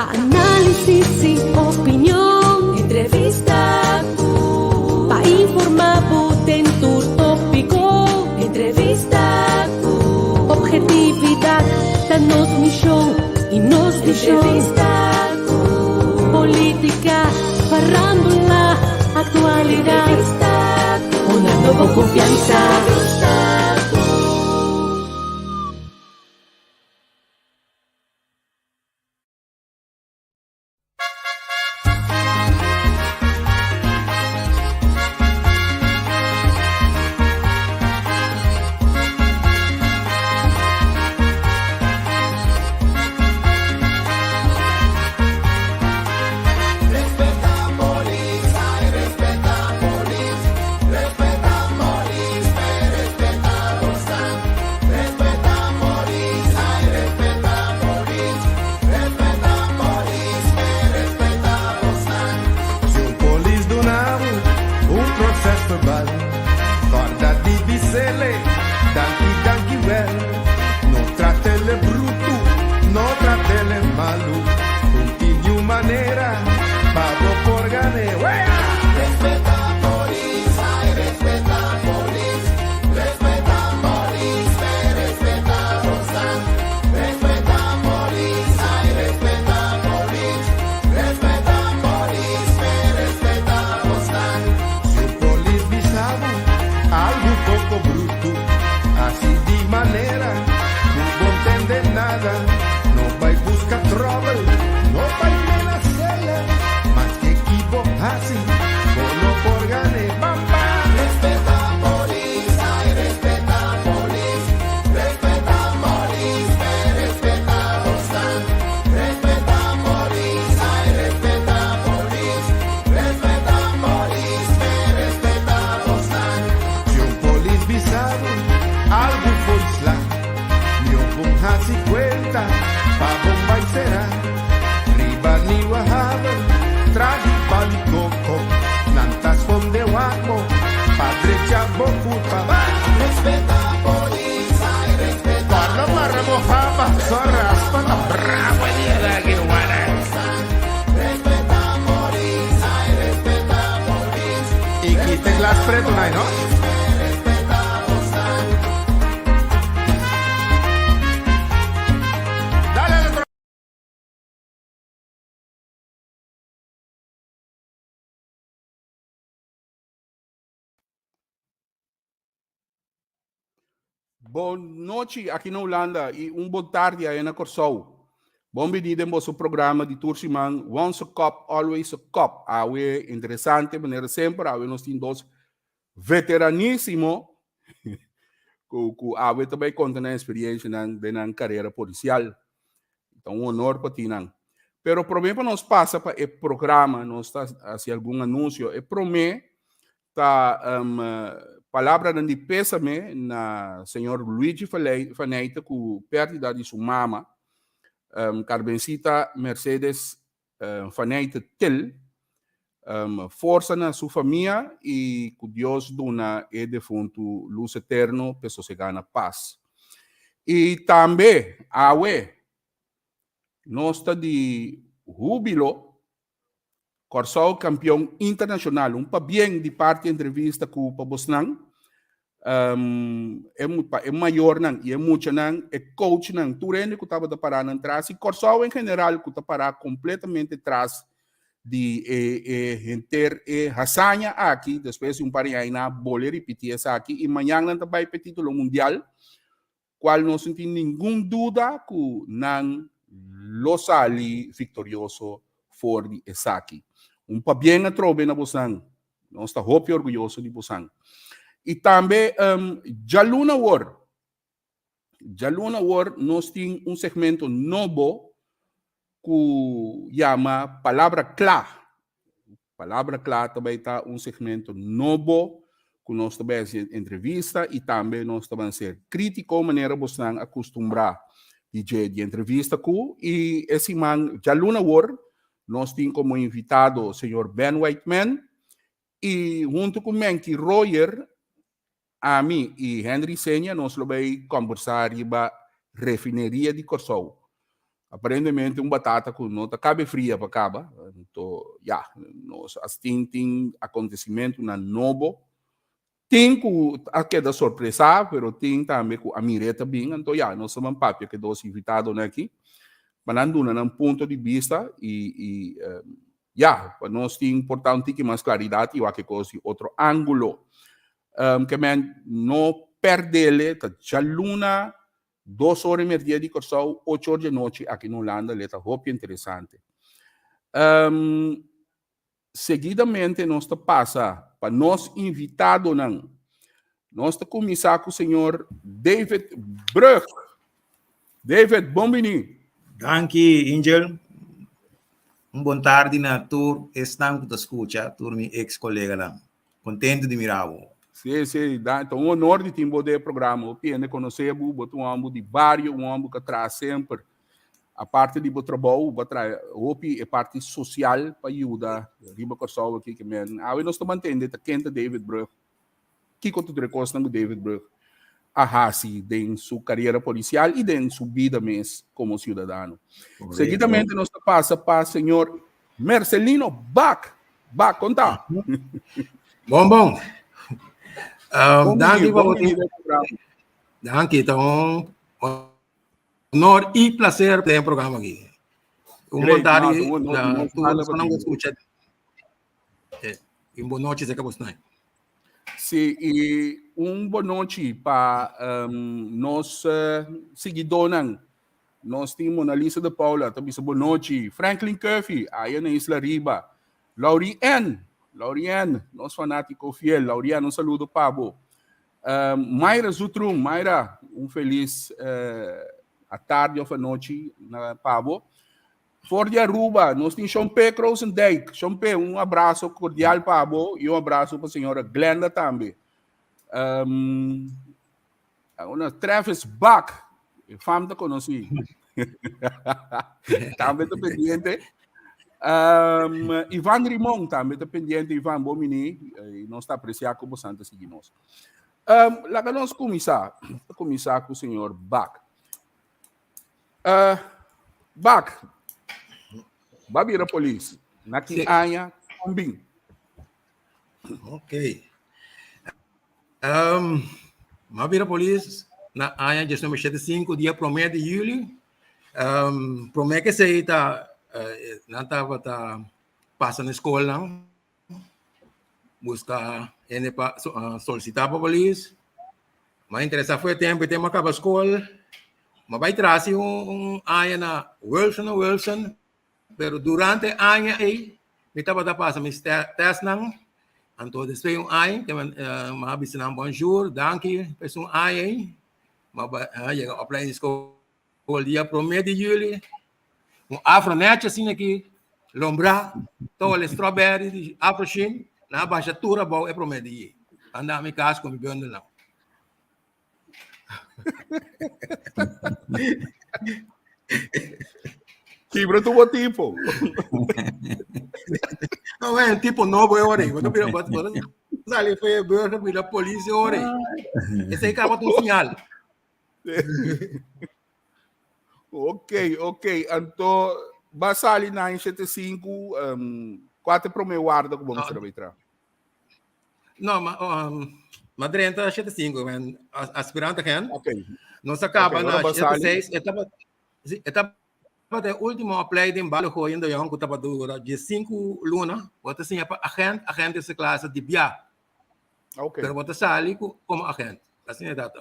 análisis y opinión, entrevista para informar en tu tópico, entrevista objetividad, danos misión y nos entrevista política, farándula, actualidad, una nueva confianza. Boa noite aqui na Holanda e boa tarde aí na Corsou. Bom vendido em vosso programa de Turciman, Once a Cop, Always a Cop. Awe interessante, maneira sempre, awe nós temos dois veteraníssimos, que awe também conta na experiência na carreira policial. Então, um honor para ti, não. Pero o problema nós passa para o programa, nós está assim algum anúncio, e para mim, tá palavra de pésame na senhor Luigi Faneita, que perdida de sua mama, Carmencita Mercedes Faneita Tel, força na sua família e que Deus dona e defunto luz eterno, pessoa se gana paz. E também, nós está de júbilo, Corsou campeão internacional, pa bem de parte entrevista com o Pabosnang, é maior não, e é muito não, é coach não, Turene que estava da parar atrás, e Corsou em geral que está parar completamente atrás de ter Hassanha aqui, depois par de aí na bola repetir essa aqui, e amanhã não vai para título mundial, qual não tem nenhuma dúvida que não lo sali vitorioso for de essa aqui. Pa bem a trove na Busan. Nós estamos muito orgulhosos de Busan. E também, Jaluna War, nós temos segmento novo que chama Palavra Clá. Palavra Clá também está segmento novo que nós também fazemos entrevista e também nós também ser crítico, maneira Busan acostumbrar de entrevista com. E esse man, Jaluna War, nós temos como invitado o senhor Ben Whiteman e junto com Menky Royer, a mim e Henry Senha, nós vamos conversar sobre a refineria de Corsou. aparentemente batata com nota cabe fria para acaba. Então, nós tem acontecimento na novo. Tem que da surpresa, pero tem também com a mireta bem. Então, nós somos papi que dos invitados aqui, falando num ponto de vista para nós é importante que mais claridade e que coisa outro ângulo. Que não perder já luna 2 horas e meia de corso, 8 horas de noite aqui no Holanda, é muito interessante. Seguidamente, nós passa para nós invitado, nós começar com o senhor David Brug. David, bom dia. Danke, Angel. Boa tarde na tour. Estamos com a escuta, tour meu ex-colega lá. Contente de mirá-lo. Sim, então um honor de ter o programa. Eu tenho conhecer um homem de vários, um homem que traz sempre a parte de trabalho, a parte social para ajudar riba pessoal aqui que nós estamos mantendo a quente David Brug. Que tu recosta no David Brug? Assim, em sua carreira policial e em sua vida mesmo como cidadão. Seguidamente, nós passa para o senhor Marcelino Bach. Bach, conta. Bom. Danke, Danke. Então, honor e prazer ter um programa aqui. Boa tarde, não escuta. Boa noite, Zé Cabosnai. Sim, e boa noite para nós seguidores. Nós temos na lista de Paula, também boa noite. Franklin Curfy, aí na Isla Riba. Lauriane, nosso fanático fiel. Lauriane, saludo, Pablo. Mayra Zutrum, Mayra, feliz a tarde ou a noite, Pablo. Ford de Aruba, nós temos Chompe Crossendijk. Chompe, abraço cordial, Pablo, e abraço para a senhora Glenda também. Travis Bach, fama da conheci. Também está pendente. Ivan Rimon também está pendente. Ivan Bomini, e nós está apreciando como Santa seguimos. Lá que nós começar com o senhor Bach. Bach, Babira Polícia, naqui Anha, Combim. Ok. Babira Polícia, na Anha, dia 75, dia 1 de julho. Promete que você não estava passando na escola, buscar, solicitar para a polícia. Mas interessante foi o tempo que acaba a escola. Mas vai trazer Anha na Wilson. Pero durante año aí, me estava passando mis test não, então depois ano que me avisam bonjour, danke, depois ano aí, mas chega a plena escola dia 1 de julho, afronet assim aqui, lombra, todo strawberry, afrochin, na baixatura bom é 1 de julho, andar me casa com me bem não. Quebra tu tipo. Não é tipo novo é hora. Quando vira ali foi a vira polícia hora. Esse aí acaba um sinal. Ok. Então, basali na 75, 4 para o meu guarda como vamos trabalhar. Não, mas 30 75, aspirante que Ok. Nós acaba na 76, etapa até o último apply de embalo ko ainda yung kutapa dura de 5 luna, bota assim para agente dessa classe de BIA. Ok. Pero bota sali como agente. Assim é data.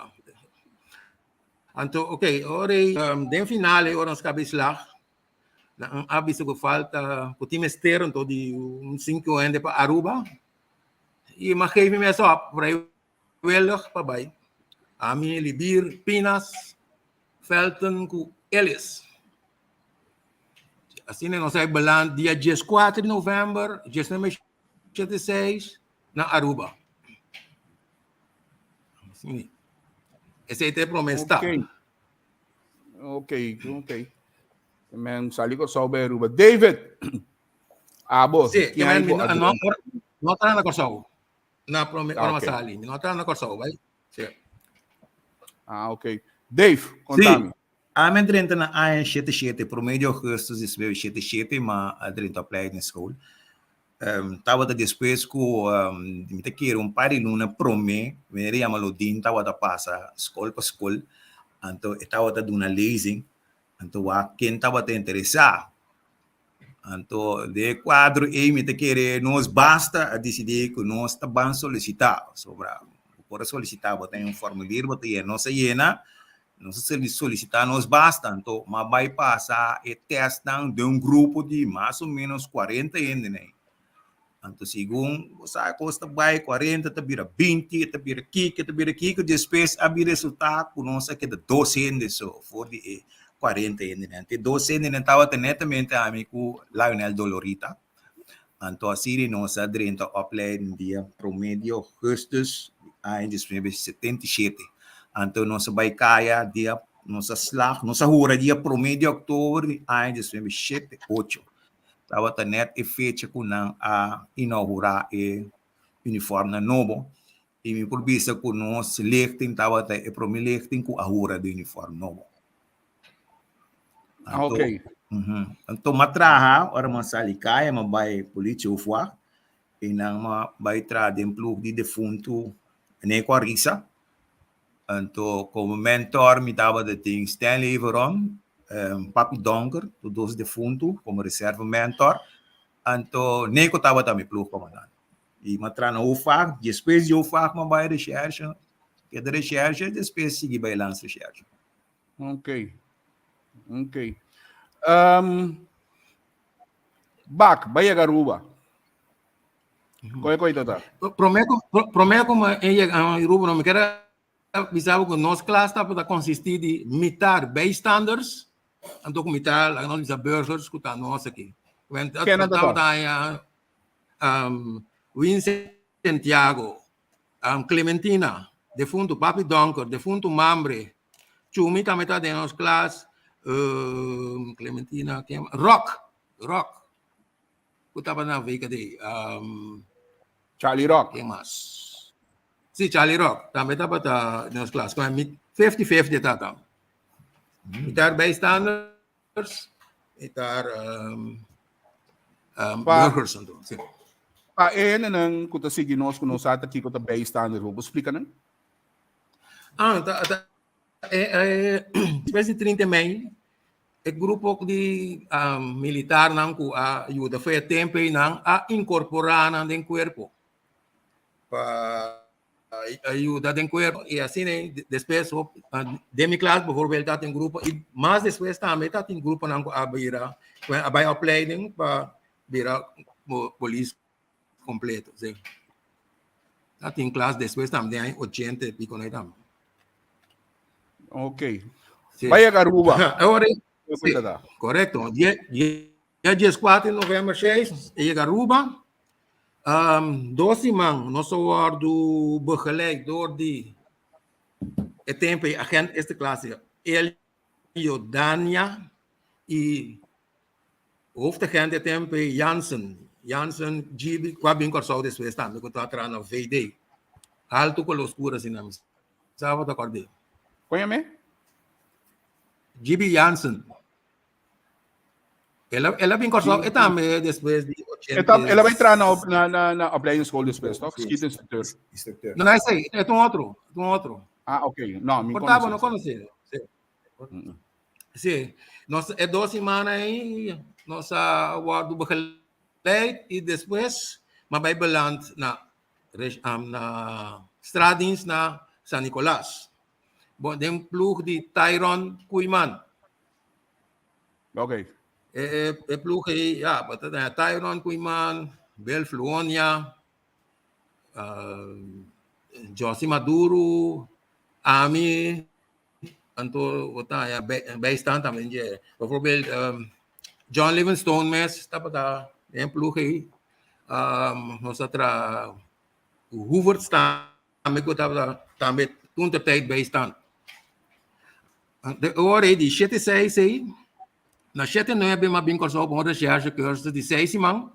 Então, ok, ora den finale ora nos cabeça lá. Na aviso que falta, o time externo então de 5 anos para Aruba. E mas que me só para Weller para vai. A mim Libir, Pinas, Felton com Ellis. Assim, nós saímos balando dia 14 de novembro, 1976, na Aruba. Assim, esse aí tem promessa. Ok. Man, sali ko sa Aruba. David! Boss. Sim, não está na Corsol. Na promessa sali. Não está na Corsol, vai? Sim. Ok. Dave, contame. Amen drenta na ayan 7-7, promedio custos is 7-7, ma drenta applied na school. Tawa ta depois ko me quero pari luna prome, me amalo din tawa ta passa school pa school, anto tawa ta duna leasing, anto wa quem tawa ta interessar. Anto de quadro e me querer nos basta a decidir que nós tá bem solicitar sobre por solicitar botar um formulário botar e nossa llena nós solicitar nos basta então mas vai passar e testam de um grupo de mais ou menos 40 ainda né então segundo você custa vai 40 tá vira 20 tá vira aqui que depois a resultado com nós que de 12 ainda só for de 40 ainda. Te 12 ainda estava netamente amigo Lionel Dolorita. Então assim nós adrento opleiding dia promedio custos em 77. Então nós vai cair dia nossa slag, nossa hora dia promedio outubro em 2007 8. Estava net e fecha com a inaugurar e uniforme novo. E me por vista com nós lichting estava e promedio lichting com a hora do uniforme novo. Ok. Então, matraha, ora masali kaya, mabay polícia ufwa, e nang mabay tradem plug de defunto, nem com a risa. Então, como mentor, me dava de ting Stanley Everon, Papi Donker, todos defunto, como reserva mentor. Então, nem com tava também plug comandante. E matraha na ufwa, depois de ufwa, mabay recherche, que de recherche, depois seguir bailando recherche. Ok. Bak, Bahia Garuba. Qual é tá? Prometo mas em grupo não me quero avisar que nossa classe está para consistir de mitar bystanders, então com mitar a nossa burgers que está nós aqui. Quem é tá Vincent Santiago, Clementina, defunto Papi Donker, defunto Mambre, Chumi também está de nossa classe. Clementina, Rock, que estava na veiga de Charlie Rock. Quem mais? Sim, Charlie Rock, também estava na nossa classe, com 50-50 tá. Mitar bystanders, mitar burgers então. Sim. Nang kuta sige nós kuno sa aqui kuta bystander ho. Explica não? Espécie de 30 mei, o grupo de militar não ajuda foi a tempo não a incorporar não em corpo para ajuda em corpo e assim depois de minha classe por exemplo tá em grupo e mais depois também tá em grupo não a vira a vai opleiding para virar polícia completo sim tá em classe depois também 80 e pico não também. Ok. Sim. Bahia Garuba. Agora, sim, correto. Dia 14 de novembro, 6, em Garuba. 12 man, nós do begeleidor de tempo a gente esta classe. Ele e o Dania e hoofd gente tempo Jansen, GB, qua bem corso depois também, que está na VD. Alto com os curas em nome. Sábado acordei. Conhece? GB Jansen. Ela vem corso e também depois de 80. Ela vai entrar na opleiding school depois, não? Skit instructor. Não é isso aí, é um outro. Ah, ok. Não, me Portava, não conhecia. Sim. Nós é 2 semanas aí, nossa guarda bacalhau e depois mas vai beland na Stradins na San Nicolás. Bom, tem plug de Tyron Kuiman. Ok. Plug aí, Tyron Kuiman, Bel Fluonia, Josie Maduro, Ami, anto ya Baystan também je. Por exemplo, John Livingstone Mess, tapos tem plug aí, nós atra Hoover também ko também tunter tijd Baystan. De ore di 7-6 aí, na 7-9 mas bem corso bom recherche curso de 6 man.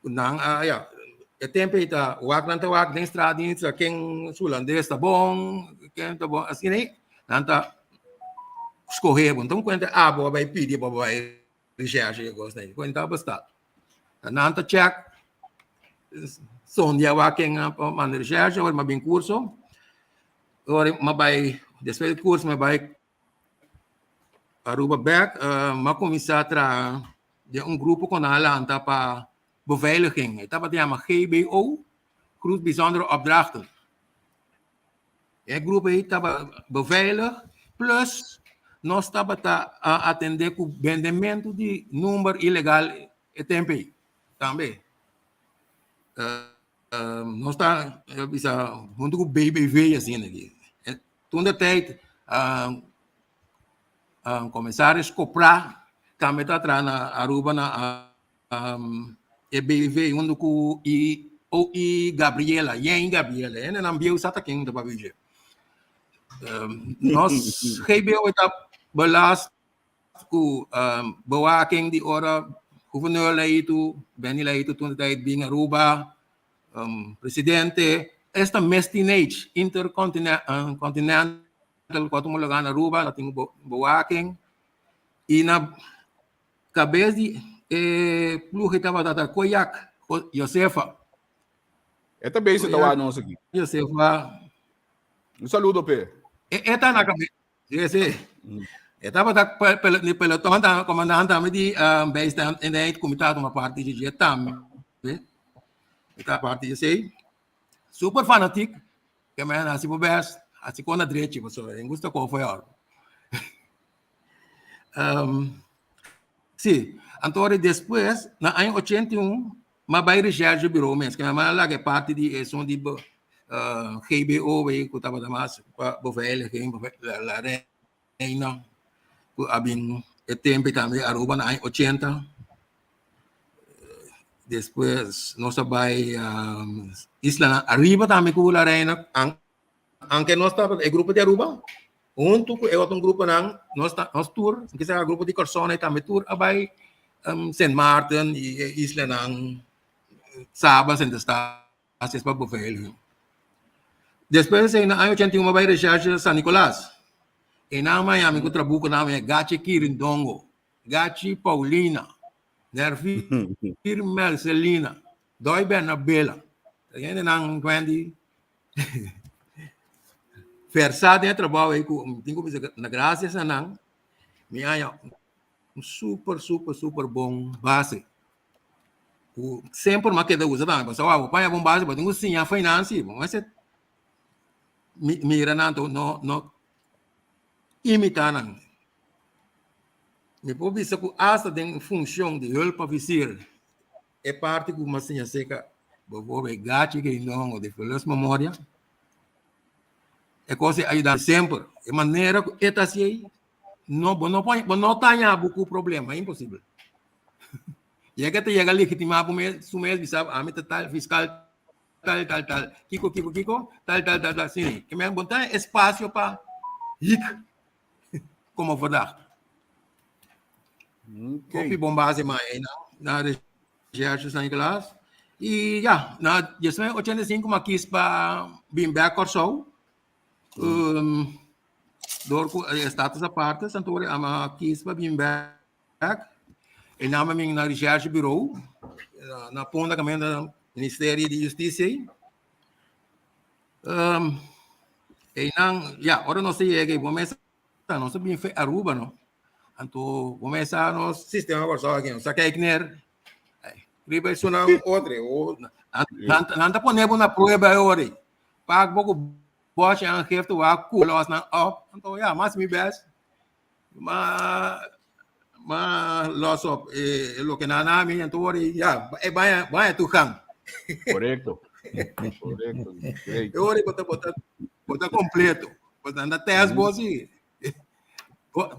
Nang é tempo ita wag den stradin sa quem sulandês tá bom, quem tá bom assim aí, nanta escorrer, então quando vai pedir para vai recherche eu gosto aí, quando basta. Nanta check son dia wa quem man recherche ou bem curso. Ora vai depois do curso vai Aruba back, ma começar a de grupo com a lanta para beveiliging. Het wat ja GBO, Groep Bijzondere Opdrachten. Het groep heet beveilig, plus nós estava a atender com o vendimento de número ilegal e tempo também. Nós está junto com o BBV assim aqui. Toen de tijd comissaris Copra também está atrás na Aruba na EBV junto com e Gabriela, Gabriela, não ambiu sata quem da babije. Nós GBO está balas com bawa quem de hora governor lá itu, beni lá itu toen de tijd bing Aruba, presidente, esta mestinage intercontinental quando mo lagan Aruba, lá tem bawa quem e na cabeça de plus estava data Koyak, Josefa. É também você está anúncio aqui. Josefa. Um saludo, P. Eta na cabeça. Sim. Estava da pelotão da comandante também de base da comitê uma parte de jetam. Eta parte de sei. Super fanático. Que me nasce por best. Assim com a direita, pessoal. Gusta qual foi a sim. Então, depois, na ano 81, mas vai recherche bureau mesmo, que é lá que parte de som de GBO, que estava mais beveiliging, la reina, que abin o tempo também Aruba na ano 80. Depois, nós vai Isla Arriba também com a reina, anche nós estava o grupo de Aruba. Junto com outro grupo nós tour, que é o grupo de Corsona e também tour abai Saint Martin e Isla ng Sabas and Estasias para beveiliging. Depois na ano 81 abai recherche San Nicolas. E na Miami ko trabuco namin Gachi Quirindongo, Gachi Paulina, Nervi Marcelina, Doi Bernabela. Yan ang 20 versado em trabalho aí com tenho na graças a não me há super bom base o sempre mais que da usa também só o pai é bom base mas tenho sim a finance mas é mira não imitar não me pode ser que essa tem função de help officer é parte que uma senha seca vou pegar que não de feliz memória é coisa ajudar sempre. De maneira que é assim, não tenha muito problema, é impossível. E é que te chega legitimar para o mês, sabe, a meta tal, fiscal, tal, Kiko, tal, assim. Que me botar espaço para rico, como verdade. Copy bombase mais, na recherche San Nicolas. E, já, na 85, aqui para Bimberg Corso, door status aparte, santori ama kies pa Bimberg, e namin na recherche bureau, na ponta kami na Ministério de Justiça. E nang, ora não sei que começa, não sabia fe Aruba, não. Anto começa no sistema Warsaw aqui, não sabe que ner. Riba isso não outra, ou nanta ponemos na prova agora. Pag pouco Bosch ang geeft waar koelos na op. Então, mas me best. Ma loss op lo que na namin então vai tu kan. Correcto. Eu bota completo. Bota na teste bosi.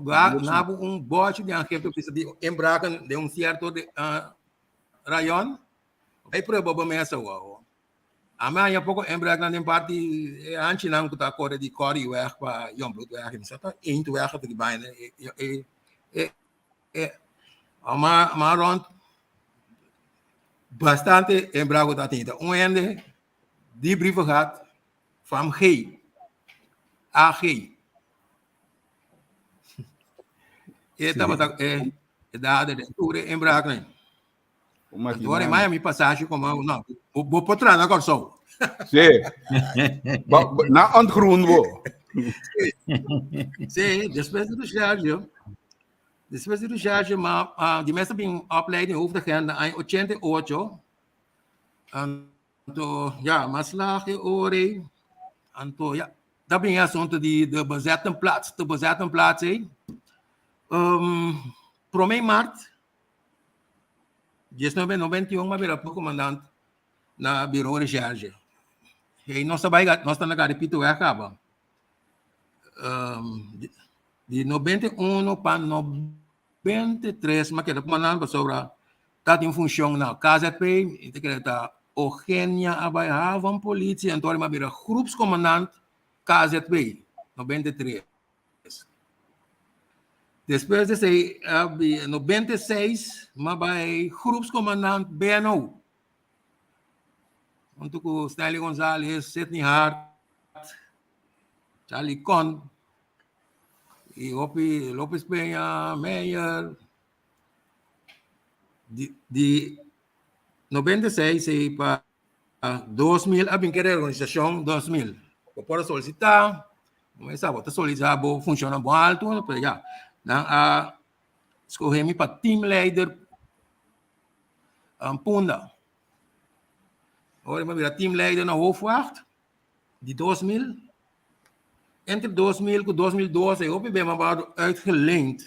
Na Bosch de ang geeft precisa de embraken de certo rayon. Aí prova ba mesa wow. Ama ya pouco embrag na nem parte antes não que tá corre de corre weg para Jongbloed weg en zat één te weg te bijna maar rond bastante embrag dat niet ende die brieven gaat van AG Estava dada de tour em Braga. Agora em Miami passagem como não, vou para trás agora só. Sim. Na ontgroen wo. Sim, depois do charge. Depois do charge, mas de mesmo bem opleiding over de gaan em 88. Anto ja, maslage ore. Anto ja, dat ben je assunto de bezetten plaats, de bezetten plaats hè. Pro mei maart. 1991 maar weer op commandant na bureau de charge. Hey, nós estamos na repito acaba. De 91 para 93, mas que o comandante sobre está em função na KZP, integrada Eugenia Abaihavan politie, então mas vira groepscommandant KZP 93. Depois de 96, mas vai groepscommandant BNO. Junto com Stanley Gonzalez, Sidney Hart, Charlie Con, e Lopes Peña, Meyer. De 96 para 2000, a bem querer organização 2000. Para solicitar, começar a solicitar, funciona bom alto, mas já. Escolhi-me para team leader Punda. Agora eu vou team leader na Hoofdwacht, de 2000. Entre 2000 e 2012, eu ben uitgeleend.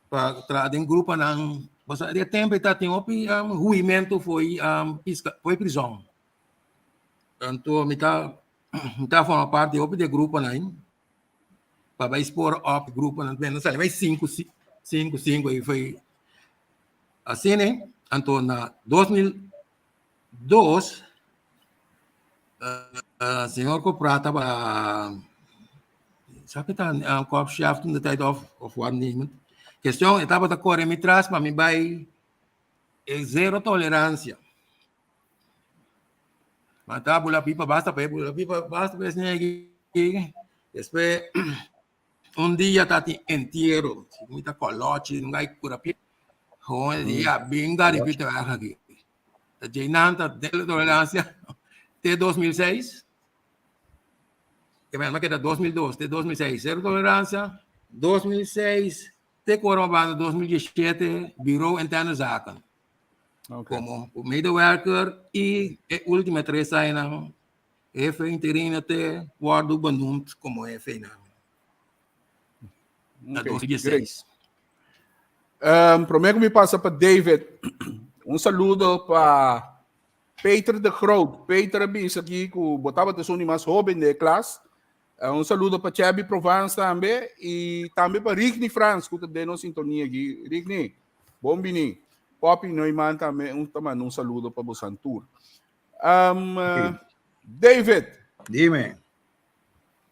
Para trazer um grupo ng basta de tempo está tem ruimento foi prisão. Então me tá forma parte de grupo na para expor op grupo na bem, sabe, vai 5 aí foi assim, né? Então na 2002 senhor Coprata sabe tá Kopschaft in the tijd of waarnemend. Questão etapa da corre me traz para me vai zero tolerância. Mas tá bula pipa basta para snegi. Depois dia tá inteiro, muita colote, não vai cura pipa. Dia binga repita aqui. Tá jeinanta de tolerância de 2006. Que mais que era 2002, de 2006 zero tolerância, 2006 de Corobana 2017 Bureau Interne Zaken. Okay. Como medewerker e última 3 anos even interino te worden benoemd como EFE na 2016. Primeiro me passa para David. Saludo para Peter de Groot. Peter is aqui que botava de suni mais jovem da classe. Saludo para Chabi Provence também e também para Rigny France, que está dando sintonia aqui. Rigny, bom bini. Poppy Neumann também, saludo para o Santur. Okay. David. Dime.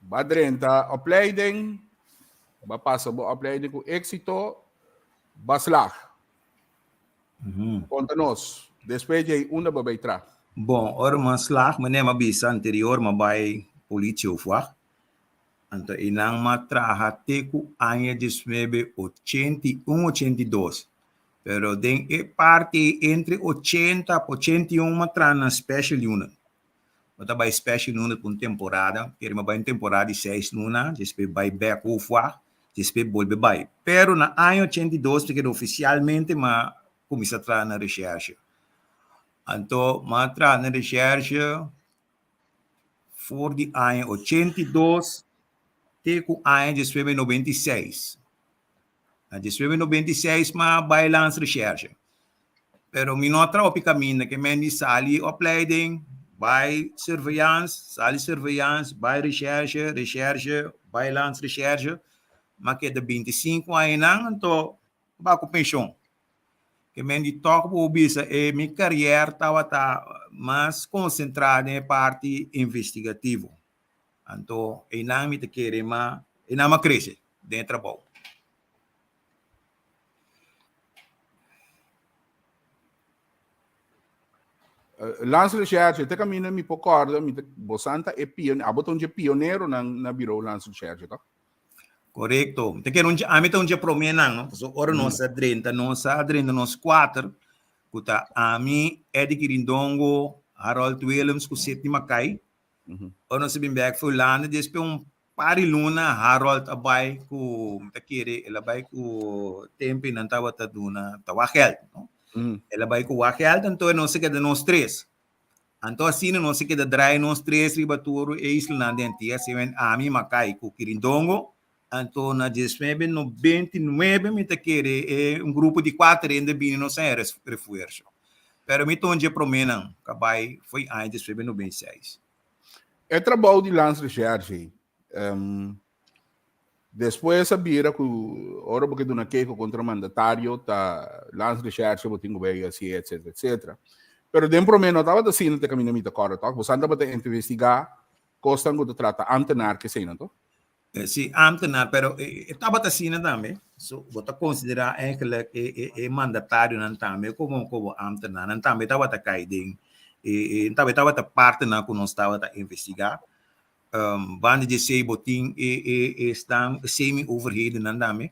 Badrenta, opleiding. Passa a opleiding com êxito. Baslag. Conta-nos. Depois de uma babaitra. Bom, ora maslag, mas nem bisa anterior, mas vai polícia ou fuar. Então, inang matraha teku anya desmebe 81, 82. Pero den e parte entre 80 e 81 matra na special unit. Mata by special unit por temporada, pero vai em temporada de 6 luna, despe vai back ou fuar, despe volve vai. Pero na ano 82, porque oficialmente ma começa a tra na recherche. Então, matra na recherche for de ano 82 teku ano de 96. A de 96 ma bailance recherche. Pero minotra opi caminho que mendi sali opleiding, by surveillance, by recherche, bailance recherche, ma que de 25 anos então ba com pensão. Que mendi toque por bisa e minha carreira estava mais concentrada em parte investigativo. Então, e não me te querer mas e não me cresce dentro do trabalho. Lance Recherche, te cammina mi pocorda, mi bosanta e pioneiro, aboton de pioneiro na bureau Lance Recherche, tá? Correcto. Te quero a mim tá promenang, no? So ora nossa 30, nós 4, kuta a mim é de Quirindongo, Harold Williams ku sétima kai. O nós bem back foi lá, depois pari luna Harold abay ku te kere, ela bay ku tempo nan tawa ta duna tawakel, no? Ela bay ku wakel, então nós se queda nós 3. Então assim nós se queda dry nós 3 riba turo e isla nandentia, se ven a mim makai ku Quirindongo. Então, na 1999, me te quere grupo de 4 ainda bem no sem reforço. Pero me tonje promenam, cabai foi ainda 1996. É trabalho de Lance Recherche. Depois sabia que ora porque do naquele contra mandatário tá Lance Recherche botinho bem assim, etc, etc. Pero dentro promenam estava assim no caminho da corda, tá? Você anda para investigar, costam que trata antenar que sei não, tá? Sim, ambtenaar, pero estava assim também. So, você considera eigenlijk mandatário não também como ambtenaar, não também estava a cair também estava a parte na que nós estava a investigar. Bande de sei botin estão semi-overheden não também,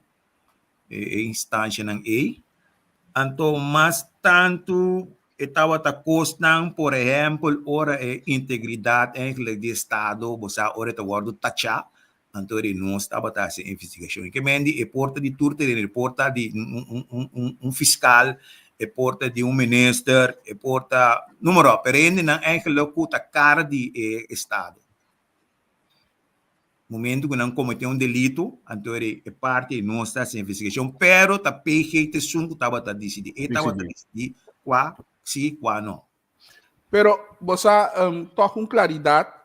instância não então, mas tanto estava a costar, por exemplo, ora integridade eigenlijk de Estado, você ora está guardo taxa. Então, não estava a fazer investigação. Que mendi é porta de turte, é porta de fiscal, é porta de ministro, é porta número, pero ainda não é que a cara de Estado. No momento que não cometeu delito, então é parte de nossa investigação, pero a PG estava a decidir. Estava a decidir qual sim, qual não. Pero você toca com claridade.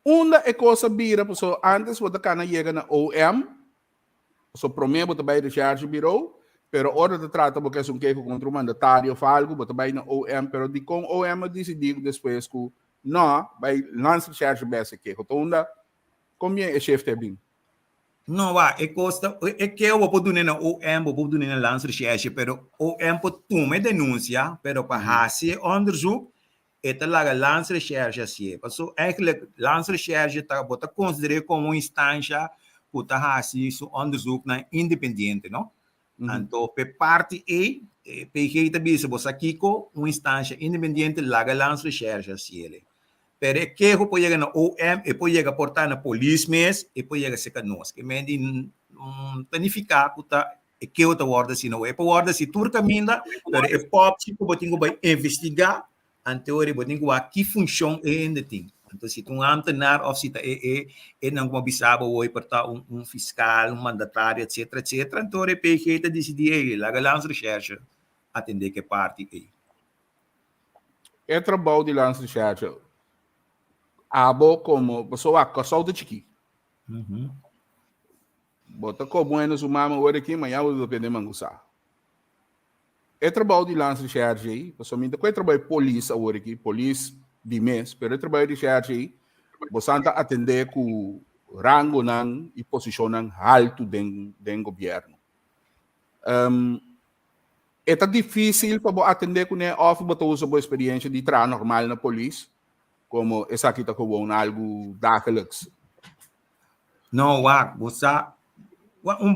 Uma é coisa vira, porque antes você cana chega na OM, você promete você vai deixar de bureau, pero hora de trata porque é queijo contra o mandatário, falgo, você vai na OM, pero de com OM decidir depois que não, vai lançar charge base queijo. Então, como é chefe de bem? Não, é coisa, é que eu vou poder na OM, vou poder na lançar charge, pero OM pode tomar denúncia, pero para fazer onderzoek, esta lá lança recherche assim, porque eigenlijk lança recherche tá bota considerar como uma instância que tá assim so onderzoek na independente, não? Então, pe parte PG também se você aqui com uma instância independente lá lança recherche assim ele. Pero é que eu pode chegar na OM, e pode chegar portar na polícia mesmo, e pode chegar seca nós, que mendi planificar que tá é que eu tá guarda assim não é para guarda se tur caminho, pero é pop tipo botinho vai investigar anteori botin ko que função ainda tem. Então se tu ambtenaar of se é não como bisabo oi para fiscal, mandatário, etc, etc. Então é PG tá decidir lá lança recherche atender que parte aí. É trabalho de lança recherche. Abo como pessoa que só de chiqui. Bota como é no sumama ora aqui, mas eu vou depender mangusar. É trabalho de lança de charge aí, pessoalmente, qual é trabalho de polícia agora aqui, polícia de mês, mas é trabalho de charge aí, você anda atender com rango nan e posição alto do governo. É tão difícil para atender com o off, você usa a experiência de trabalho normal na polícia, como essa aqui está com algo dagelijks. Não, você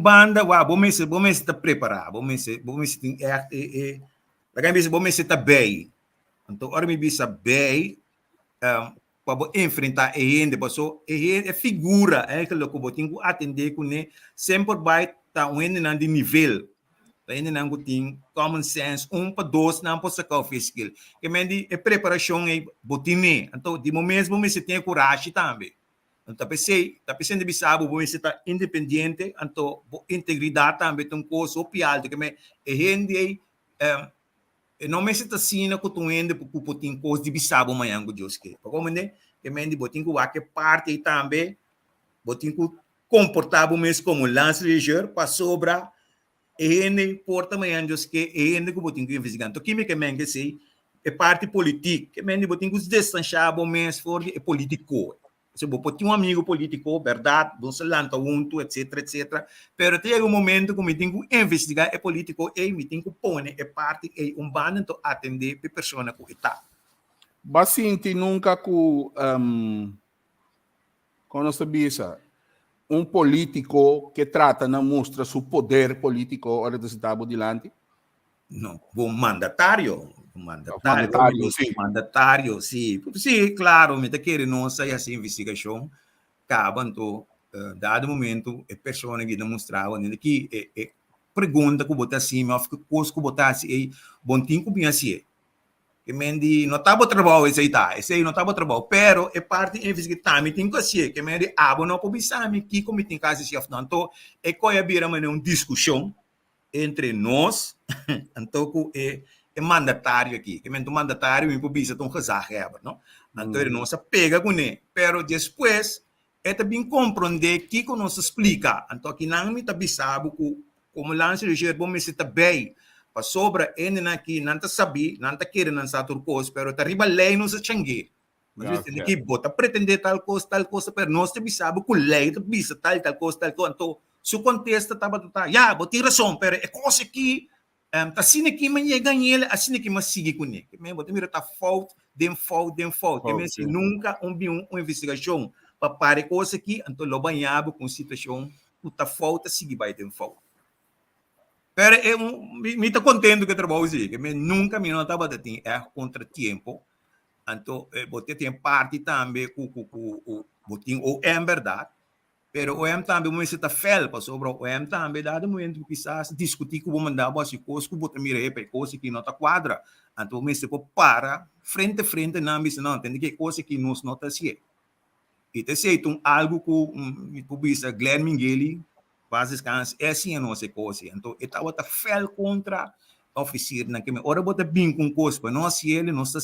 banda, vamos se preparar, vamos se está bem. Então, agora me bisa bem para enfrentar a gente, porque a figura é que eu vou atender com ele, sempre vai estar de nível. Ainda não tem common sense, para 2 não pode sacar o fiscal. Que mendi a preparação é botine. Então, de momento, você tem coragem também. Então, pensando de sabe, você está independente, então, integridade também tem um curso opial, que me rende não me está assim, que tu ende porque tem coisa de bisabo amanhã com Deus que. Como né? Que me botin que parte também, botin que comportava mesmo como lance-regeur para sobrar e porta amanhã Deus que e que botin que investigando. Então, que me sei é parte política, que me botin que distanciava mesmo for é político. Se você tem amigo político, verdade, você lança junto, etc, etc. Pero tem um momento que me tem que investigar é político e me tem que pôr é parte é bando então atender a pessoa que está. Basinti nunca ku quando se bisa um político que trata, não mostra seu poder político hora de estar dilante? Não, o mandatário. Mandatário, sim. Mandatário, sim. Sim, claro, me quer não sai essa investigação, acabam dado momento, a pessoa que demonstrava que pergunta que botar assim, mas coisa que botar assim, bom tempo bem assim. Que mendi não estava trabalho esse aí não estava trabalho, pero é parte investigativa também tem que ser, que mendi não pode saber que como tem caso se afrontou, é que ia vir uma discussão entre nós, então é mandatário aqui, que mendi mandatário e pode ser tão casado, não? Então ele não se pega com ele, pero depois é também compreender que não se explica, então que não me está sabe como lance de jeito bom me se está bem. Para sobra ainda aqui não está sabe, não está querendo não sabe coisa, pero tá riba lei não se changue. Mas tem que botar pretender tal coisa, pero nós também sabe que lei tá bisa tal coisa. Então, se o contexto estava já, botar razão, pero é coisa que tá assim aqui mas é ganhar, assim aqui mas sigue com ele. Que me botar mira tá fault. Que me se nunca uma investigação para parar coisa aqui, então lo banhado com situação, puta falta sigue vai ter falta. Pero me está contento que trabalho assim, que nunca me notava de ter contratempo. Então, você tem parte também o é verdade, pero o também você está fel para sobre o também dado momento que quizás discutir com o mandava se coisa que você mira aí, coisa que não está quadra. Então, você para frente a frente não entende que coisa que nos nota assim. E te sei algo que o bisa Glenn Mingeli basicamente é assim a nossa coisa. Então, eu estava fel contra o oficial naquele. Ora, bota bem com coisa, nós está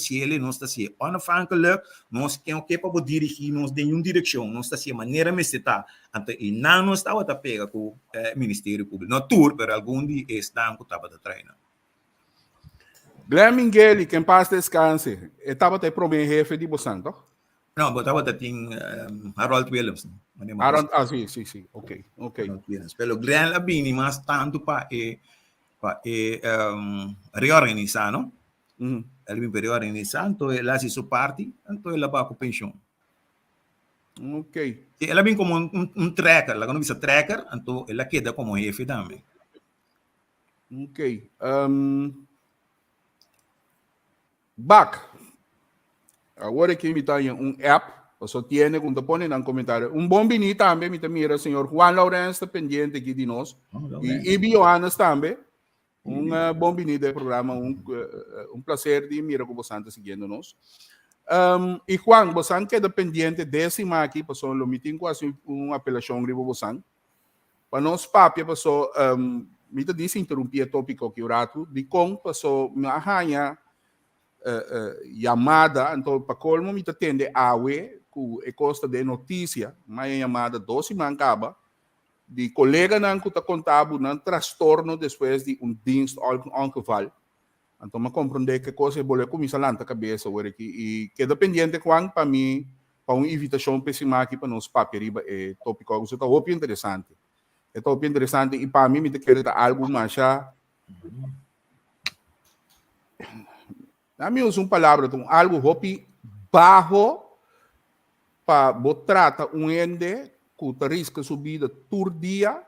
se onafhankelijk, nós quem que para dirigir, nós de uma direção, nós está se maneira me está. Então, e não nós estava a pegar com o Ministério Público, não tour, pero algum dia estava que estava a treinar. Glenn Mingeli, que em paz descanse, estava até primeiro jefe de Bosanto? Não, botava tem Harold Williams. Sim, ok. Pero Glenn Labini, mas tanto para reorganizar, não? Ele me reorganizar, então ele faz sua parte, então ele vai com pensão. Ok. Ele vem como tracker, lá quando visa tracker, então ele queda como jefe também. Ok. Back. Agora que me está em app, você tiene quando põe no comentário. Bom vinito também, me mira, senhor Juan Lourenço, pendiente aqui de nós. E Bioanas também. Bom vinito ao programa, prazer de mirar com você seguindo nós. E Juan, você queda pendiente décima aqui, passou no meeting quase uma apelação de você. Para nós, papi, passou, me disse interromper o tópico que o rato, de como passou, me arranha, chamada, então para colmo me atende a que costa de notícia, mas chamada 12 mancaba de colega não que está contado não transtorno depois de dienst ongeval. Então me compreender que coisa boleh começar lá na cabeça hoje e que dependente quando para mim para uma invitação pessima aqui para nós papel é tópico que está muito interessante. É muito interessante e para mim me quer algo mais já. A mim uso uma palavra, algo hopi bajo para botar ende que risca subida todo dia.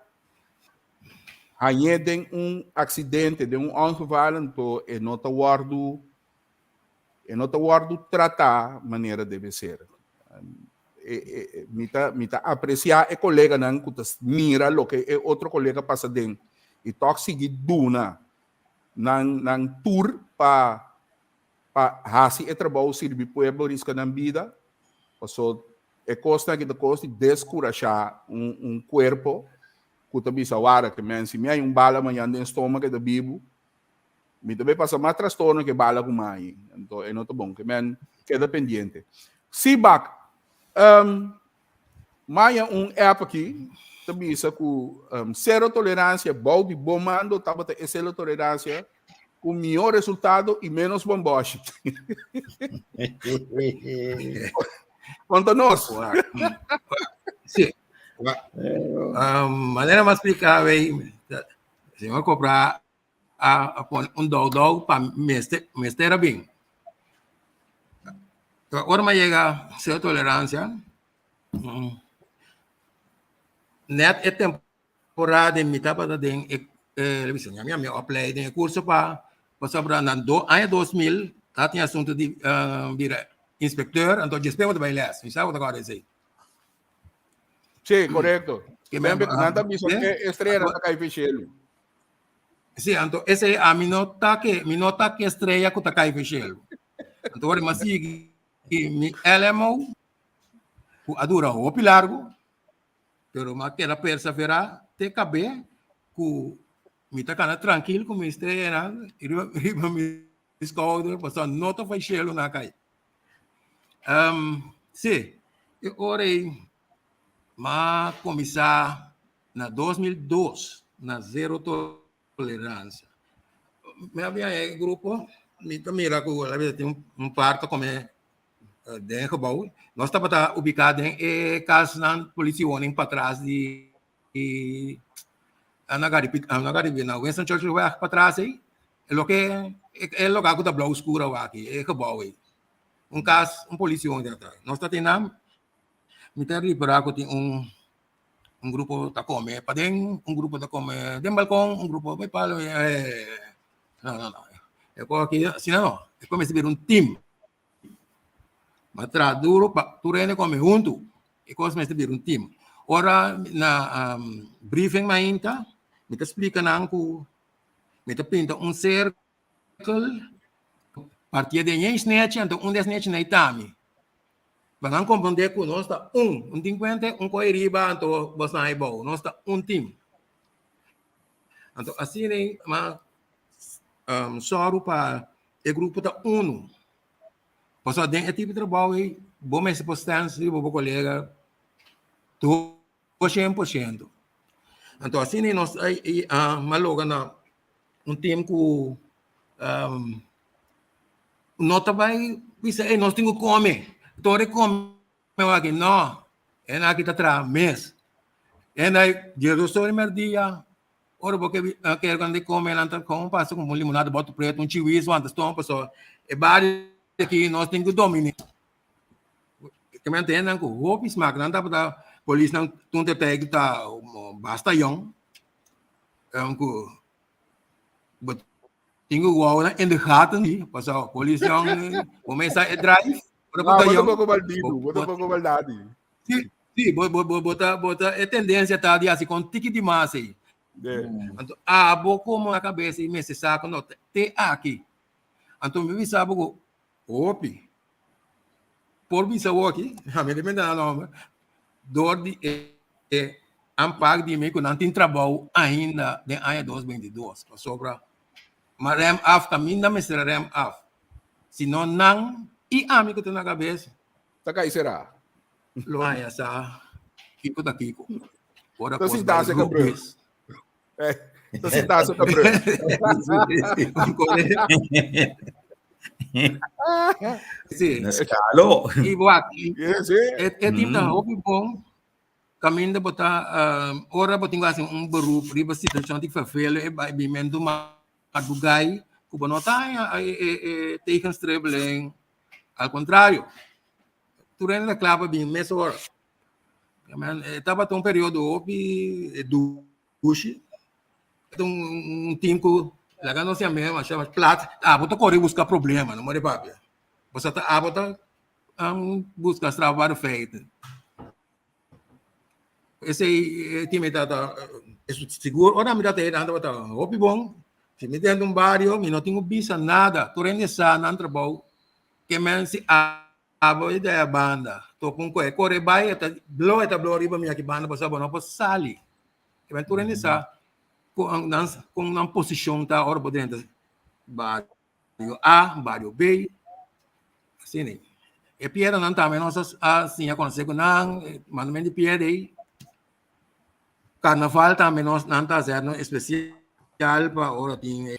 Aí tem acidente, de ongeval, então é não guardo tratar maneira deve ser. Me tá apreciar o colega não que mira o que é outro colega passa dentro e toca seguir duna nan tour para hasi trabalho servir pueblo risca na vida, passou costa que da costa descurajar corpo que também sawara que men se me bala amanhã no estômago da bibo me também passa mais transtorno que bala com mai então é não tá bom que men queda pendente se back mais app aqui também isso com zero tolerância balde bomando tava ter zero tolerância com melhor resultado e menos bomboche. Conta-nos. Sim. Maneira mais explicável, se eu comprar dog para mestre bem. Agora mais chega a ser tolerância. net é temporada me tava da den minha opleiding curso para sobre ano 2000 tá tinha assunto de vira inspector, então despejo de bailes, sabe o que agora dizer? Sim, correto. Que Lembre que nada disso é estreia da Cai Fichelo. Sim, então esse a minota que estreia com Takai Fichelo. Então agora mas que mi LMO a dura o largo, pero ma que la persevera te cabe ku mi ta kana tranquilo com mi estreia na riba mi escolher, passando nota Fichelo na cai. Sim, eu orei mas começar na 2002 na zero tolerância. Me havia grupo, me mira que ela tem parto como dentro gebouw. Nós estamos ubicados em casa na polícia warning para trás de Anagaribi na Winston Churchill Way para trás aí. É lugar da blue escura aqui, é gebouw aí. Caso polícia warning atrás. Nós estamos tendo me ter liberado tem grupo tá come, para dentro grupo tá come, dentro balcão grupo vai para não. É porque assim não, é como se vir time. Mas duro para turene come junto, é como se vir time. Ora na briefing mainta, me explica nanku, me pinta cercle, partia de snatch, então snatch na itami. Van compreender que nós está 50, coiriba, então você não é bom, nós está time. Então assim nem mas só para o grupo está Posso dar tipo de trabalho aí, bom mais postância, bom colega, 100%. Então assim nem nós aí maloga na time que nota vai, isso nós temos que comer. Tore come aqui não, é aqui tá atrás mês, é na dia do sol merdia, ora porque quer quando come lá tá com passa com limonada bota preto chihuis antes tão pessoa é bari aqui nós temos que dominar, que me entendem que o hobby smack não tá para polícia não tunte pega tá basta young, que tenho uau na in de gaten aí, pessoal polícia começa a drive. Bota pouco maldade. Sim, bota é tendência tá de assim com tique de massa aí. Então, boa como na cabeça e me se saco não te aqui. Então me sabe o opi. Por me sabe aqui, a me depende não. Dor de ampag de me que não tem trabalho ainda de ano 2022, sobra. Mas rem af também não me será rem af. Se não e amigo tu na cabeça. Tá aí será. Loaya sa Kiko da Kiko. Ora Então se dá se cabrão. Então se dá se cabrão. Sim. Nescalo. E aqui. É tipo da hobby bom. Caminho de botar ora botinho assim beroep riba situação de vervelen e bij bimendo maar dugai kubonotaya tegenstrebeling. Al contrário, turene da clava bem mais hora. Estava um período do puxe, time que lá não se mesmo, chama plat, bota correr buscar problema, não more papi. Você tá bota buscar trabalho feito. Esse time tá seguro, ora me dá ter anda bota, hobby bom. Se me dentro bairro, me não tenho bisa nada, turene sa não trabalho. Que men si abo ida banda to kung ko corre bay eta blow riba mi banda basta bono po sali que men turen isa kung ang posisyon ta or bodenta barrio A barrio B assim né e pieda não também nós assim a conhecer com não manumen de pieda aí carnaval também nós não tá certo especial para hora tem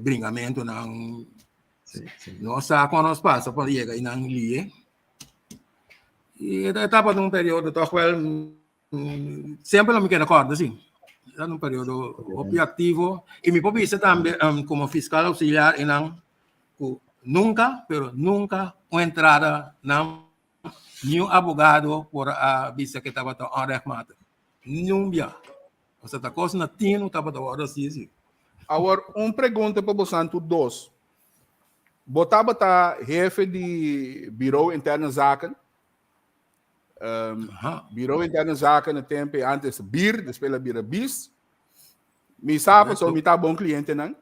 bringamento não. Nós quando nós passa por aí na Anglia e estava num período do qual sempre não me quero acordar assim era num período operativo e me propus também como fiscal auxiliar e não nunca uma entrada na nenhum advogado por a vista que estava tão arremata. Nenhum bia. Você está coisa na tino, estava da hora assim. Agora, pergunta para você, dois. Botava tá jefe de Bureau Interno Zaken. Bureau Interno Zaken no tempo antes BIR, depois la BIR BIS. Me sabe, só me tá bom cliente, não?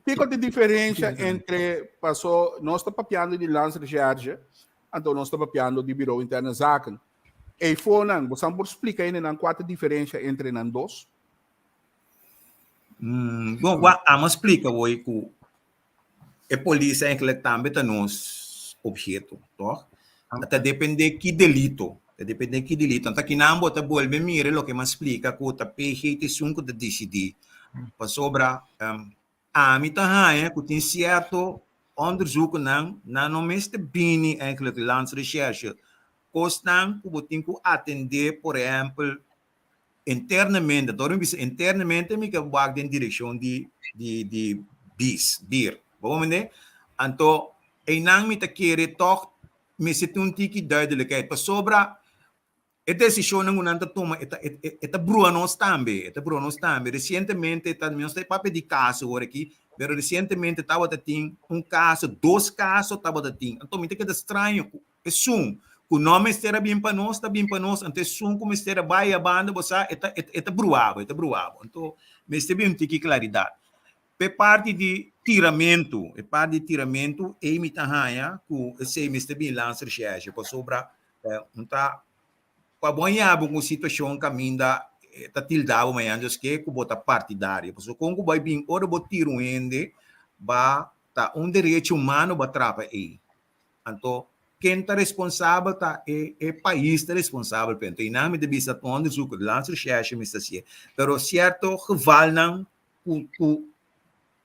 Qual a diferença entre passou nós está papiando de Lance Recherche, então nós está papiando de Bureau Interno Zaken. E foi não, você pode explicar ainda qual a diferença entre os dois? Bom, vamos explicar hoje que a polícia é que também tem nos objetos, tá? Até depende de que delito. Depende de que delito. Então, aqui não bota bolbe mire lo que me explica que o PG5 de decidir para sobra a mim tá que tem certo onderzoek não mesmo bem eigenlijk Lance Recherche. Costan que tem que atender, por exemplo, internamente, internamente me que vai em direção de BIR. Vamos ver? Então, e não me te querer toch, me se tem tiki duidelijkheid. Para sobra, a decisão não nanta toma, eta bruanos também, Recentemente, também está papel de caso agora aqui, mas recentemente estava tem caso, 2 casos estava tem. Então, me te queda estranho, é sum. O nome está bem para nós, então sum como está vai a banda, você eta bruavo. Então, me está bem tiki claridade. Pe parte de tiramento, e me tahanha, que esse me está bem lançar recherche, para sobra, não tá para banhar com situação caminda tá tildado mas que bota partidário porque com vai bem ora bot tiro ende ba tá direito humano ba trapa aí então quem tá responsável tá é país tá responsável pento e nome de vista onde zuco lança recherche me assim pero certo geval não o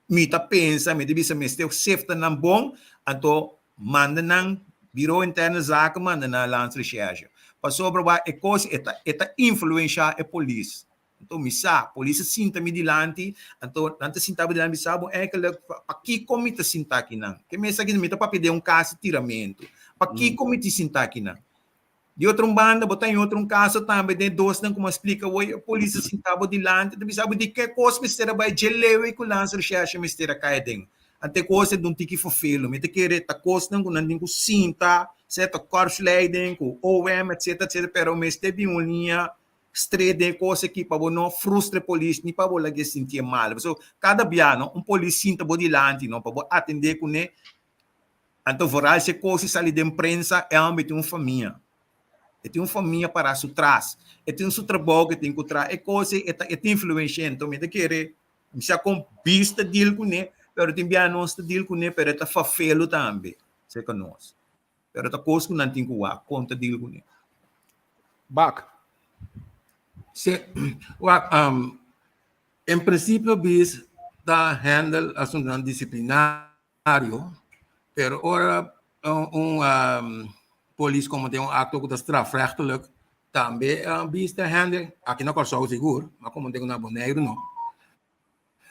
me tá pensa me de vista me este safety não bom então manda não Bureau Interno Zaken manda na lança recherche para sobre a coisa eta influência a polícia então misa polícia sinta me dilante então nanta sinta me dilante sabo é que aqui comita sinta aqui não que me aqui me para pedir caso de tiramento para aqui comita sinta aqui não de outra banda botar em outro caso também de 2 não como explica o a polícia sinta dilante de sabe de que coisa mistério vai gelewe com lança recherche mistério caidem ante coisa de tiki fofelo me te querer ta coisa não com ninguém sinta certo corpsleiding com OM etc pero me esteve uma linha estreita de coisa que para não frustre polícia nem para lá que sentir mal so cada biano polícia sinta bodilante não para atender com né então voral se coisa sair de imprensa é uma família tem uma família para su trás tem um trabalho que tem que trás coisa é influência então me te querer se com vista deal com né pero tem biano está deal com né pero tá fafelo também se conosco pero ta coisa que não tem que conta de algo né. Back. Em princípio bis da handle assunto disciplinário, pero ora polícia como tem acto que strafrechtelijk também bis da handle aqui na Corsol seguro, mas como tem na Bonaire não.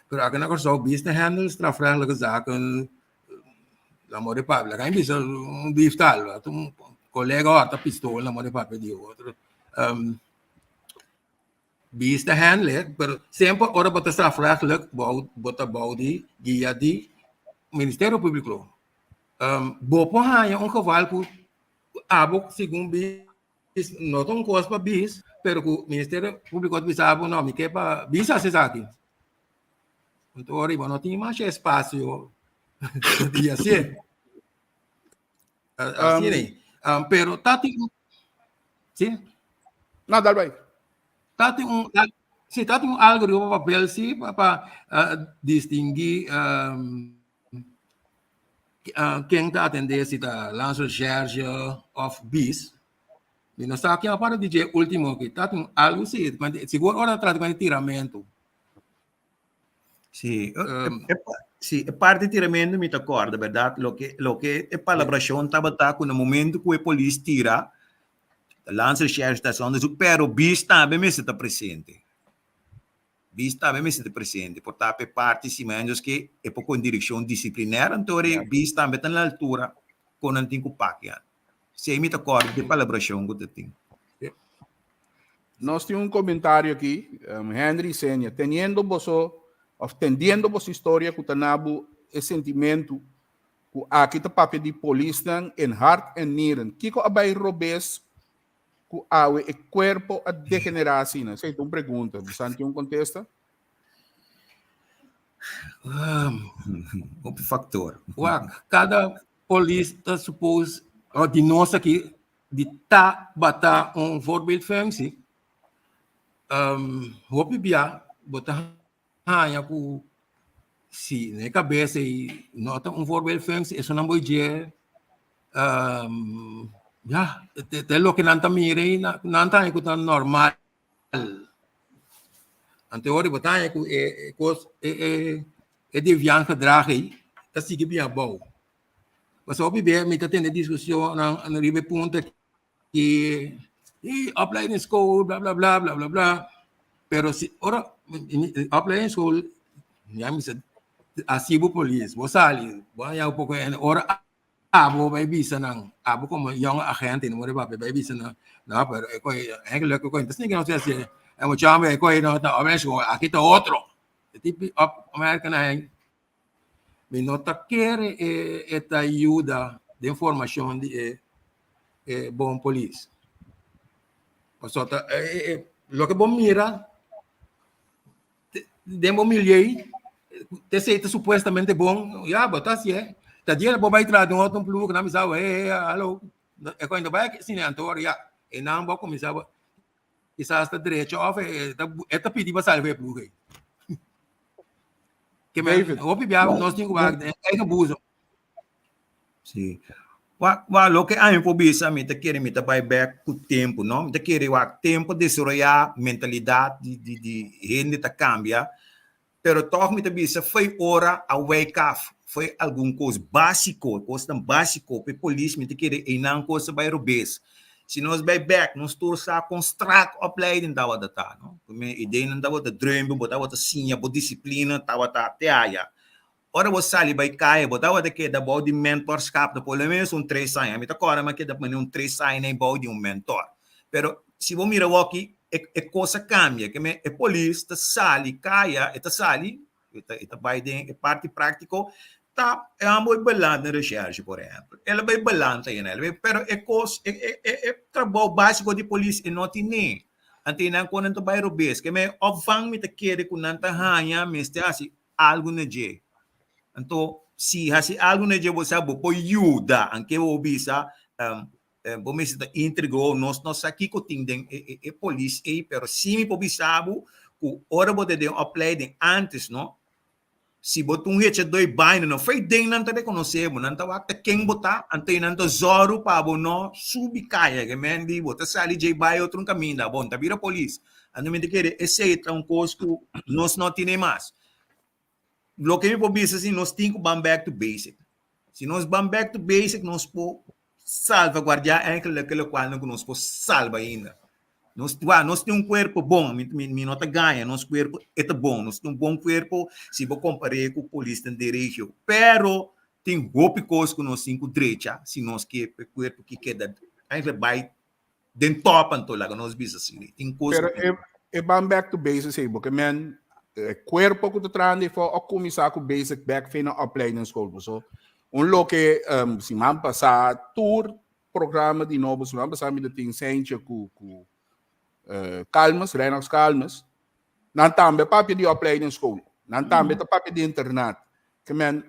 Pero aqui na Corsol bis da handle strafrechtelijke zaken la mode Pablo, kan bisa diefstal, um colega orta pistola, la mode Pablo de outro. Bista handler, pero sempre ora bota strafrechtelijk, bota body, guia de Ministério Público. Bopo hanya geval ku abo segundo bis, não tão coisa para bis, pero o Ministério Público bisa abo não, me que para bisa se aqui. Então ora não tem mais espaço. E assim, pero tati, sim, Nada bem. tati algoritmo papel sim para distinguir quem está atendendo se está lançando recherche of bis. E nós está aqui a parte de último que tati algo sim, seguro ora trata de tiramento. Sim, sim, a parte de tiramento me acorda, verdade? Lo que é palabração estava no momento que a polícia tira, lança recherche estação, pero bis também está presente. Bista também se presente, portanto, participantes que é pouco em direção disciplinar, então, Bista também está na altura com o Tinco Paquian. Se imita acordo de colaboração com o Tinco. Nós temos um comentário aqui, Henry Senha, teniendo vossa história com o Tanabu, e sentimento que aqui está papel de polícia em hart e nieren. Kiko abay robes que awe e corpo a degenerar assim, né? Sei, uma pergunta, você tem um contesta? O factor. Cada polícia supôs, de nós aqui, de bater voorbeeld functie. Hoop bia, botar hanya ku si ne cabeça e nota voorbeeld functie, isso não pode dizer, te lo que nanta mire, nanta é que tá normal. Ante hora botar é que é deviant gedrag aí, tá sigue bem bom. Mas hoop bia, me tá tendo discussão na ribe ponta que opleiding school, bla bla bla bla bla bla. Pero si ora opleiding school, ya me said, asibo police, bo sali, bo ya un poco en ora abo vai bisa nang abo como young agente no mo ba vai bisa na pero ko eigenlijk ko entonces ni que no sé si hemos chamba ko no ta opleiding school, aquí está otro. Tipo American me nota quiere esta ayuda de información de bom police. Pasota, lo que bom mira, demo milhei, te sei supostamente bom, já botar se é, tá dia bom vai trazer um outro plug na misa, alô, é quando vai sim Antônio, já, e não vou começar, quizás está direito, tá pedir para salvar plug. Que David, o pibiá nós temos que abuso. Sim. Lo que a impobisa me te querer me te vai back com o tempo, não? Me te querer o tempo de desarrollar mentalidade de gente tá cambia, pero toch me te bisa foi hora a wake up, foi algum coisa básico, coisa básico para polícia me te querer e não coisa vai robes. Se nós vai back, nós torça construct opleiding da wada tá, não? Como ideia não da wada dream, botar wada sinha, botar disciplina, tá wada teia. Ora você ali vai cair, botar o que da bom de mentorship, da pelo menos 3 anos. A mim tá agora, mas que da maneira 3 anos nem bom de mentor. Pero se você mira aqui, é coisa cambia, que é polícia, tá sali, caia, tá sali, tá vai de parte prático, tá é muito balante na recherche, por exemplo. Ela vai balante aí, né? Pero é coisa é trabalho básico de polícia e não tem nem. Antena quando tu vai robes, que me obvang me te querer com nanta hanha, mas te assim algo na je. Então, se há algo na dia você pode ajudar, anche o bisa, vamos dizer, entregou nós aqui que tem é polícia, pero se me pode saber que hora você tem opleiding antes, não? Se botar hecho dois banhos, não foi bem não te reconhecer, não te vai ter quem botar, ante não te zoro para não subir caia, que men di botar sali de bairro outro caminho, bom, tá vira polícia, ando me querer esse é um coisa que nós não temos mais. Lo que me pode dizer assim, nós temos que ir back to basic. Se nós vamos back to basic, nós podemos salvaguardar aquilo qual nós podemos salvar ainda. Nós temos corpo bom, me nota ganha, nosso corpo é bom, nós temos bom corpo, se vou comparar com o polícia de direito. Pero, tem roupa coisa que nós temos direita, se nós queremos o corpo que queda, ainda vai dentro top, então, lá, nós vimos assim. Tem coisa pero vamos back to basic, porque, man, corpo que tu traz de fora, começar com basic back na opleiding school. So, lo que se man passar tour programa de novo, se man passar me de incêndio com calmas, reinas calmas, não também papi de opleiding school, não também tá papi de internet. Que man,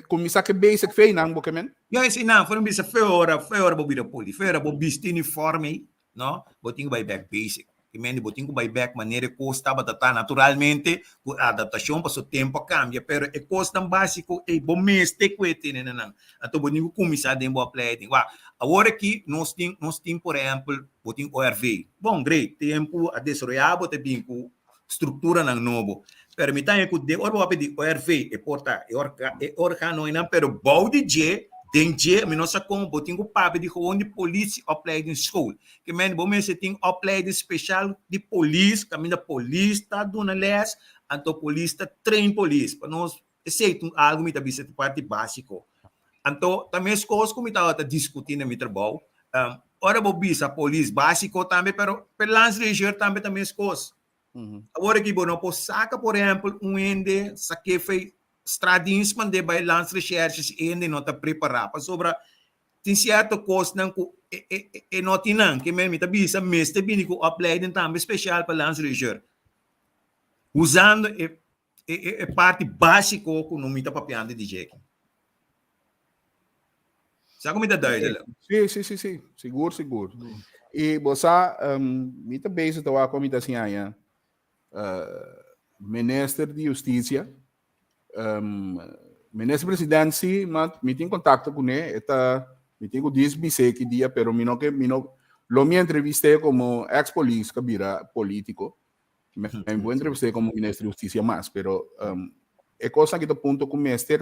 começar com basic não, porque man. Ja, is não, foram bisa fora bobira poli, fora bobista uniforme, não? Botinho vai back basic. Que mende botinho vai back maneira que estava tá naturalmente, a adaptação para o tempo cambia, pero é coisa tão básico é bom mês te cuete não. Então botinho começar de boa pleading. Agora aqui nós tem por exemplo, botinho ORV. Bom, great, tempo a desarrollar, botinho com estrutura não novo. Pero me tem que de ora pedir ORV e porta e organo não, pero body je denje me nossa como botinho papo de gewoon de police opleiding school. Que men bom se tem opleiding special de police, caminho da police tá dona les anto polícia trein polícia para nós sei algo me tabisa parte básico anto também as coisas como estava discutindo no trabalho ora bobisa polícia básico também pero lance ligeiro também as coisas agora que não posso saca por exemplo ende saque foi stradins mande by lance researches ende não está preparado para sobre tem certa coisa não que não tinha que me tabisa mestre bem com opleiding também especial para lance ligeiro usando a parte básica que não me está papiando de jeito. Sabe como está doido? Sim. Seguro. E você, me também se toa como está assim aí, ministro de Justiça, ministro presidente, me tem contato com ele, me tem com diz-me que dia, pero me não lo me entrevistei como ex-polícia, que vira político. Me entrevistei como ministro de Justiça mais, pero é coisa que do ponto com mestre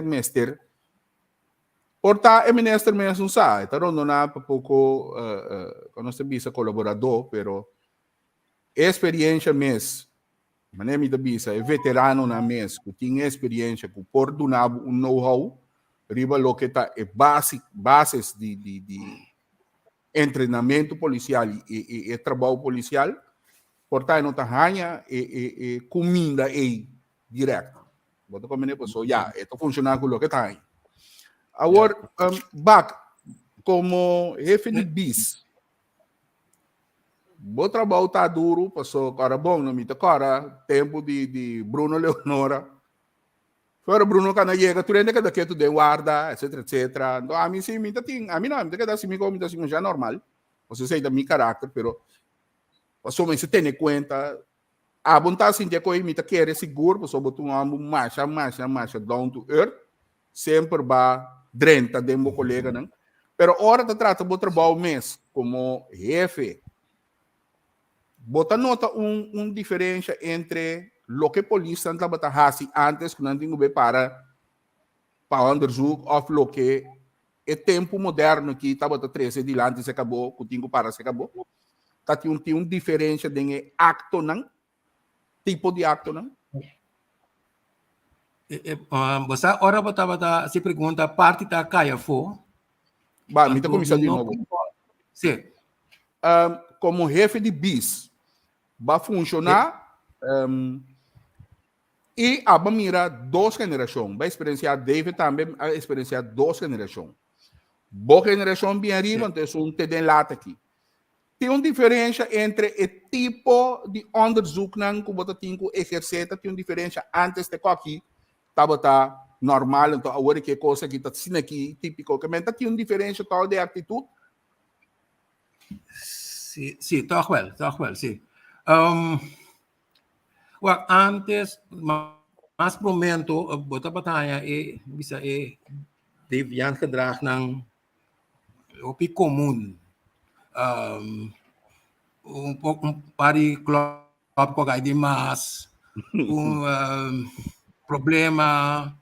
porta é ministro mesmo sabe, então não há pouco quando se visa colaborador, pero experiência mesmo, maneira me visa é veterano na mesmo, que tem experiência, que por donar know-how, riba lo que tá é bases de treinamento policial e trabalho policial. Portanto, não está e comida aí direto. Bota como é pessoa, já, isso funciona com o que está aí. Agora, back como jefe de bis, o trabalho está duro, passou cara bom, não me cara tempo de Bruno Leonora. Fora Bruno quando chega, tu rende que daqui tu de guarda, etc. Então, a mim sim, a mim não, me dá assim como assim já normal. Você sei da meu caráter, pero passou mas se tem em conta a vontade assim de coisa me tá querer seguro, passou botar marcha down to earth, sempre vai drenta de meu colega, não? Pero hora de trata do trabalho mesmo como jefe, bota nota diferença entre lo que polícia estava fazendo antes que não tinha para underzoek of lo que é tempo moderno que estava 13 de lá se acabou, que tinha para se acabou. Tá tem uma diferença de acto não, tipo de acto não. Você ora bota se pergunta parte da caia for. Bah, me tá começando de novo. Sim. Como jefe de bis, vai funcionar e a mira duas gerações, vai experienciar David também a experienciar duas gerações. Boa geração bem arriba, então um TD lata aqui. Tem uma diferença entre o tipo de onderzoek que você tem que exercer, tem uma diferença antes de aqui, estava normal, então agora que coisa que está sendo aqui, típico, que tem uma diferença tal de atitude? Sim, toch wel, sim. Antes, mas pro momento, bota batalha bisa deviant gedrag ng opi comum. Pari club ko kay di mas problema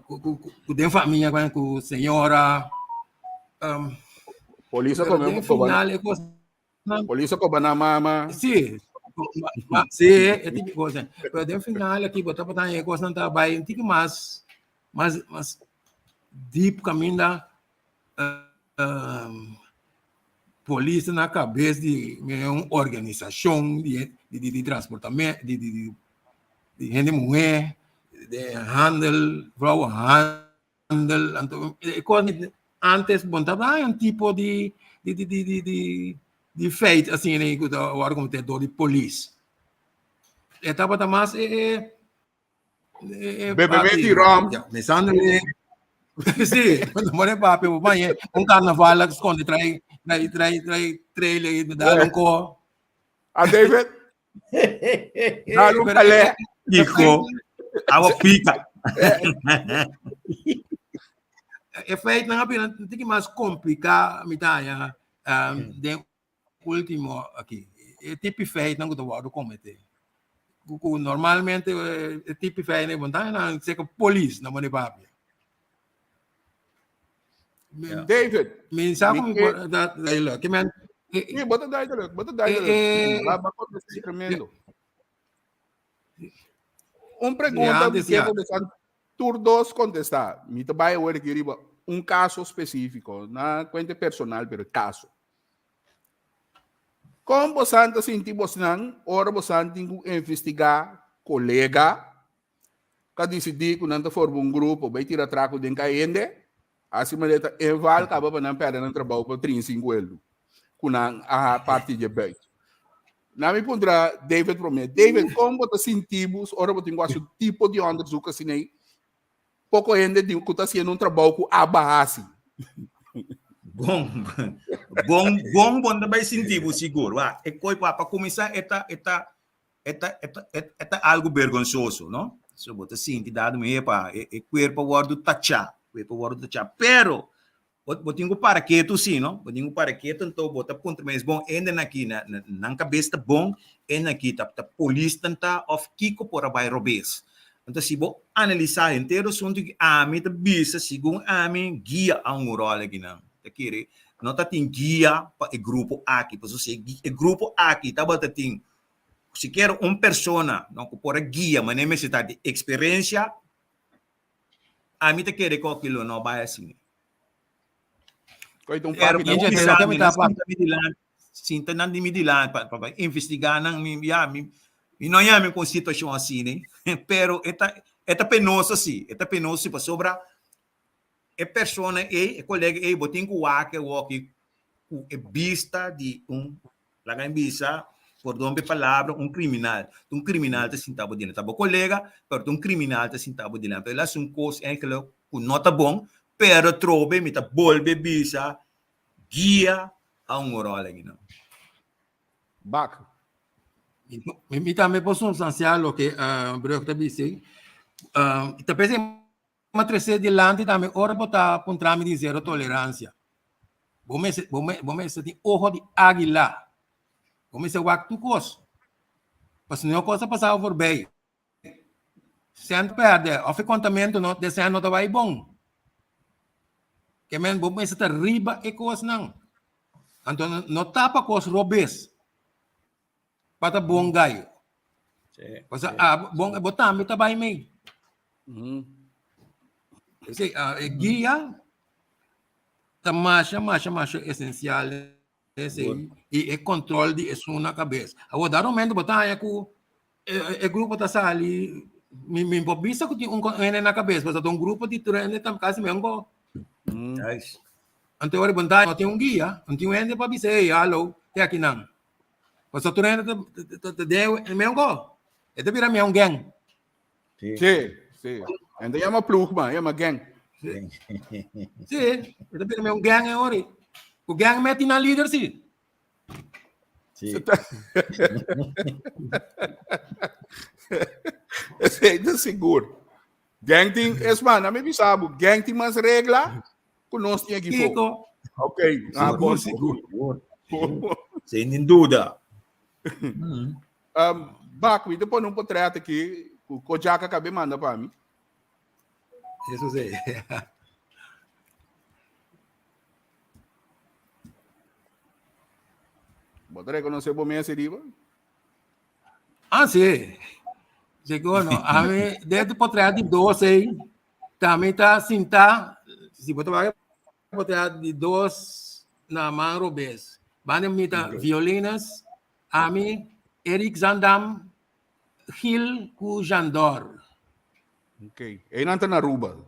com den família com senhora Polícia com a mama. Sim, sim, é tipo coisa. Pero den final aqui botar para aí coisa não tá bem, tem que mais deep caminho da polícia na cabeça de uma organização de transportamento, de gente mulher, de handel, vrouw handel, antes bontava um tipo de feito assim, né, o argumentador de polícia. Etapa mais Bebê de rom. Sì, non è proprio, ma è un carnavale sconde tra i trailer da un co'. A David? Dalo palé. Iko, awa pika. É feito na pena, tem que mais complicar, me dá, de último aqui. É tipo feito, não gosto de cometer. Normalmente, é tipo feito, não é que polícia, não é papel. David. Sabe como que man? Bota daí. Lá para tremendo. pergunta antes, que eu vou deixar todos contestar. Me trabalha agora que um caso específico, não cuente personal, pero caso. Como você sente você não, ora você tem que investigar colega, que decidir que não forma um grupo, vai tirar trago de caende, assim maneira enval acaba para não perder no trabalho para 35 euros, com a parte de bem. Na minha pondra David promete. David, como você sentimos, ora você tem um tipo de onderzoek assim aí, pouco ainda de que está sendo trabalho com a base. Bom, também sentimos seguro. É coisa para começar, é algo vergonhoso, não? Se você sente dado meio para o corpo guarda tachar, pero eu tenho para que tu sim, não? Eu tenho para que então bota ponto mais bom ainda aqui na cabeça bom, ainda aqui tá polícia tenta of kiko por vai robes. Então se vou analisar inteiro assunto que a mim tá bisa segundo a mim guia a rol aqui não. Tá querer não tá tem guia para o grupo aqui, para você o grupo aqui tá bota tem se quer persona não por guia, mas nem necessita de experiência. A mim tá querer com aquilo não vai assim. Então, Pero sinta não de midilan para investigar não me não é me com situação assim, né? Pero eta penoso sim, para sobra é persona é colega é botin com walk é vista de lá em vista por dombe palavra criminal te sentava dentro tá bom colega pero criminal te sentava dentro pero lá são coisas é que não tá bom pero trobe me tá bolbe visa guia a rol aqui não Back. Me também posso substanciar o que o Breu está dizendo. Talvez uma terceira de lante também ora botar um trâmite de zero tolerância. Vamos ter ojo de águila. Vamos ter waktu kos. Mas não coisa passar por bem. Se não perde, o contamento não desenha não vai bom. Que men vamos ter riba e coisa não. Então não tapa cos robes. Para bom gaio. Kasi bom botar me tabay me. Kasi guia tamasha essencial e controle de isso na cabeça. Agora dar momento botar ako grupo ta sali me bisa ko yung na cabeça, basta um grupo de treino tam kasi me ngo. Nice. Ante ora bonda no tem guia, não tem ende para bisa hello, te aqui não. Basta treino te me ngo. Ito pira me gang. Sim. Ainda é uma pluma, é uma gang. Sim, ito pira me gang é ori. O gang mete na líder sim. É seguro. Gang tem, man, a mim sabe, gang tem mais regra, que nós temos aqui. Ok, bom, seguro. Sem dúvida. Baco, depois não pode tratar aqui, o Kojaka acabei mandando para mim. Isso sim. Pode reconhecer o meu seriva? Sim. Segundo, a mim, desde o tratar de 12, também está sentar, se você vai tratar de 2 na mão robês. Banda me tá violinas, a mim, Eric Zandam, Gil Cujandor. Ok. Aí não está na Aruba.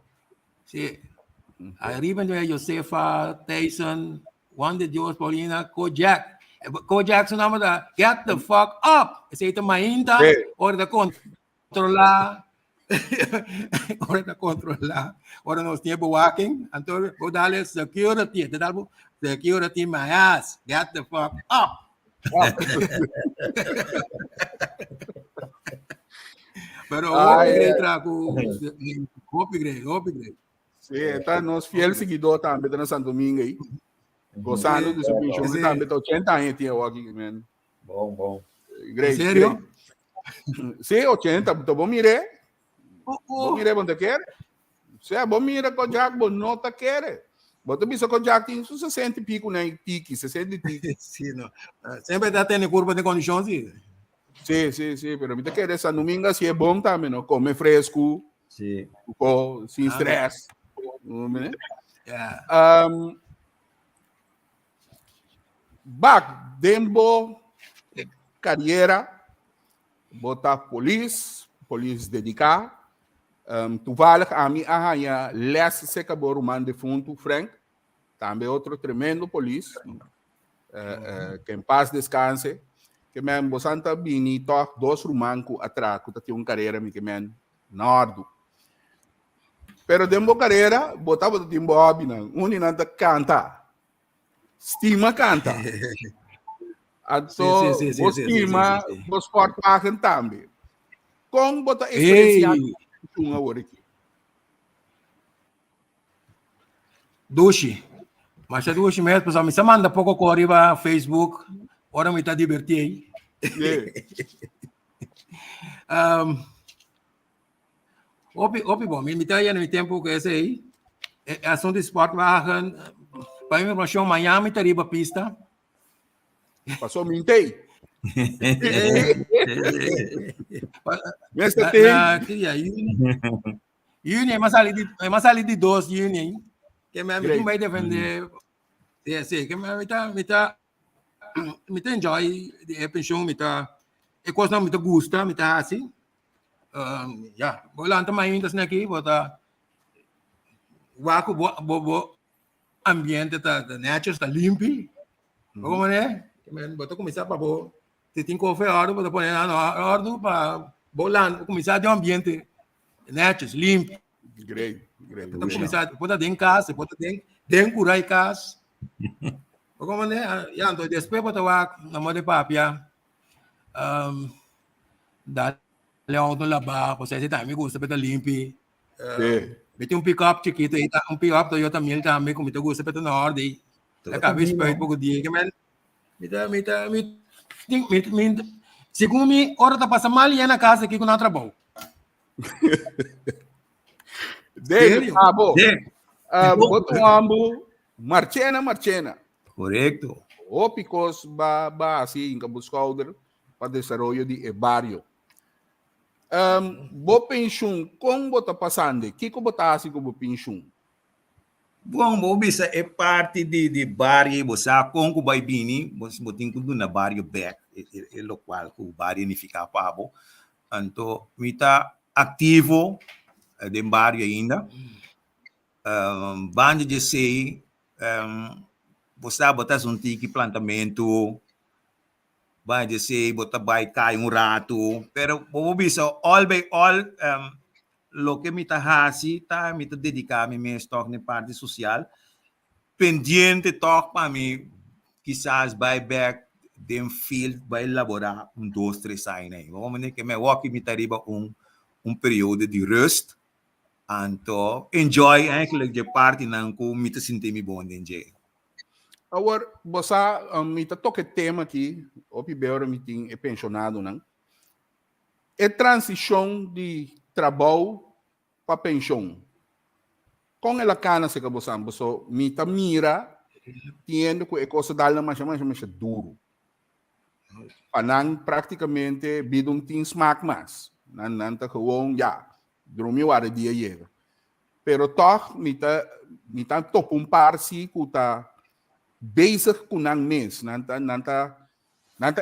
Sim. Arriba de Josefa, Tyson, Juan de Dios, Paulina, Kojak. Kojak sa naman da, get the fuck up! Kasi ito mainta, or the controla, or nos tiempo walking, anto, bodale security, security my ass, get the fuck up! Pero upgrade. Sim, tá nos fiel seguidor também tá na Santo Domingo aí. Gostando do seu bicho, também tá 80 anos tinha aqui, man. Bom. Great. Sério? Sim, 80, então bom mire. Bom mire, bom te quer. Se bom mire com Jack, bom não te quer. Bota bisa com Jack tem 60 e pico, né? Tiki, 60 tiki. Sim, não. Sempre tá tendo curva de condições, sim. Sim, pero me quer essa domingo se é bom também, não? Come fresco, Sim. sem estresse. Né? Yeah. Back, dembo, carreira, botar polícia dedicar. Toevallig a mim arranha les seca boruman defunto Frank, também outro tremendo polícia, que em paz descanse, que men bosanta bini toc dos rumanco atrás, que tem carreira mi que men nordo. Pero dembo carreira, botava do timbo abina, uninanta canta, estima canta. Ato, vos estima, vos portagen também. Com bota experienciado uma hora aqui. Dushi. Mas a dushi mesmo, pessoal, me manda pouco corre para Facebook, ora me tá divertir. Opi bom, me tá aí no tempo que esse aí, assunto de esporte wagen, para informação Miami tá riba pista. Passou mintei. Nesta Union, mas ali de dois Union, que me vai defender, que me tá enjoy de pensão, me tá, e coisa não me tá gusta, me tá assim, já, vou lá também ainda aqui, vou tá, bo ambiente tá natural, tá limpo, como é? Vou começar para bo se tem café hora, vou pôr na ordem para bolar, começar de um ambiente natural, limpo. Great. Vou começar, pode ter em casa, pode ter dentro curar em casa. Como né? Já então depois vou estar na moda papia. Dá leão do lavar, você tá me gusta para limpo. Meti um pick-up chiquito, um pick-up Toyota Mil também, como eu gosto para na ordem. Acabei de esperar pouco dia, que man. Segundo me, hora tá passando mal e é na casa aqui com o trabalho. Dele, boto ambo, marchena. Correcto. O picos ba assim, em buscar para desenvolver de barrio. Bo pension, como bota passando? Que bota assim como pension? Bom, bisa é parte de barrio, você com o baibini, você botin tudo na barrio back, é local que o barrio não fica pavo. Então, mita ativo de barrio ainda. Bande de sei, você botar um tique plantamento, bande de sei, botar vai cai rato, pero bom bisa all by all lo que me está me dedicar me mesmo na parte social pendiente toque para mim quizás vai back dem field vai elaborar 2, 3 anos aí vamos dizer que me walk me tariba período de rust então enjoy eigenlijk de parte não com me te sentir me bom dentro agora você me toque tema aqui o primeiro me tem pensionado não é transição de trabalho para pensão. Com ela cana se acabou sambo, so mita mira, tendo que a coisa dela mais duro. Panang praticamente bidum tin smack mas, nanta gewoon ja, drumio ara dia chega. Pero toch mita top par si kuta bezig kunang mes, nanta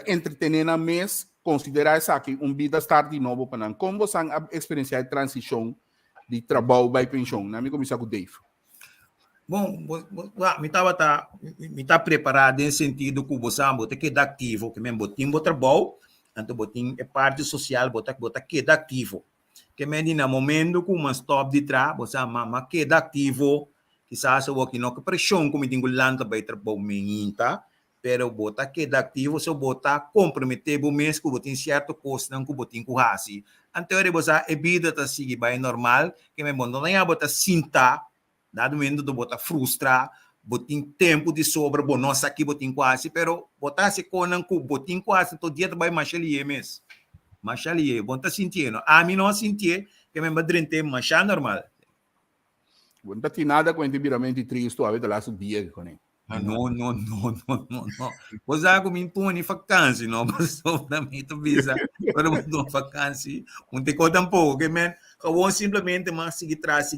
entretener na mes considerar essa aqui vida start de novo para não como você experienciar a transição de trabalho para pensão na minha começar com o Dave. Bom, me tá preparado em sentido que você botar que é ativo que mesmo botim o trabalho então botim é parte social botar que é ativo que mesmo no momento que uma stop de tra você que é ativo quizás o que não que pressão como tem lanta para trabalho menita pero bota que é ativo se bota comprometer o mês que botim certo custo não que botim com assim então você é vida tá seguir bem normal que mesmo não é bota cinta dado momento do bota frustrar botim tempo de sobra bom nossa aqui botim quase pero botar se conan com botim quase todo dia vai machalie mês machalie bom tá sentindo a mim não sentir que mesmo drente machar normal Não tem nada com inteiramente triste a ver lá seu dia com ele No. Pois ako minto ni vakantie, no? Basta na mito visa para mo do vakantie. Unti ko tampo, okay, man? Gewoon simplesmente mas sige tras,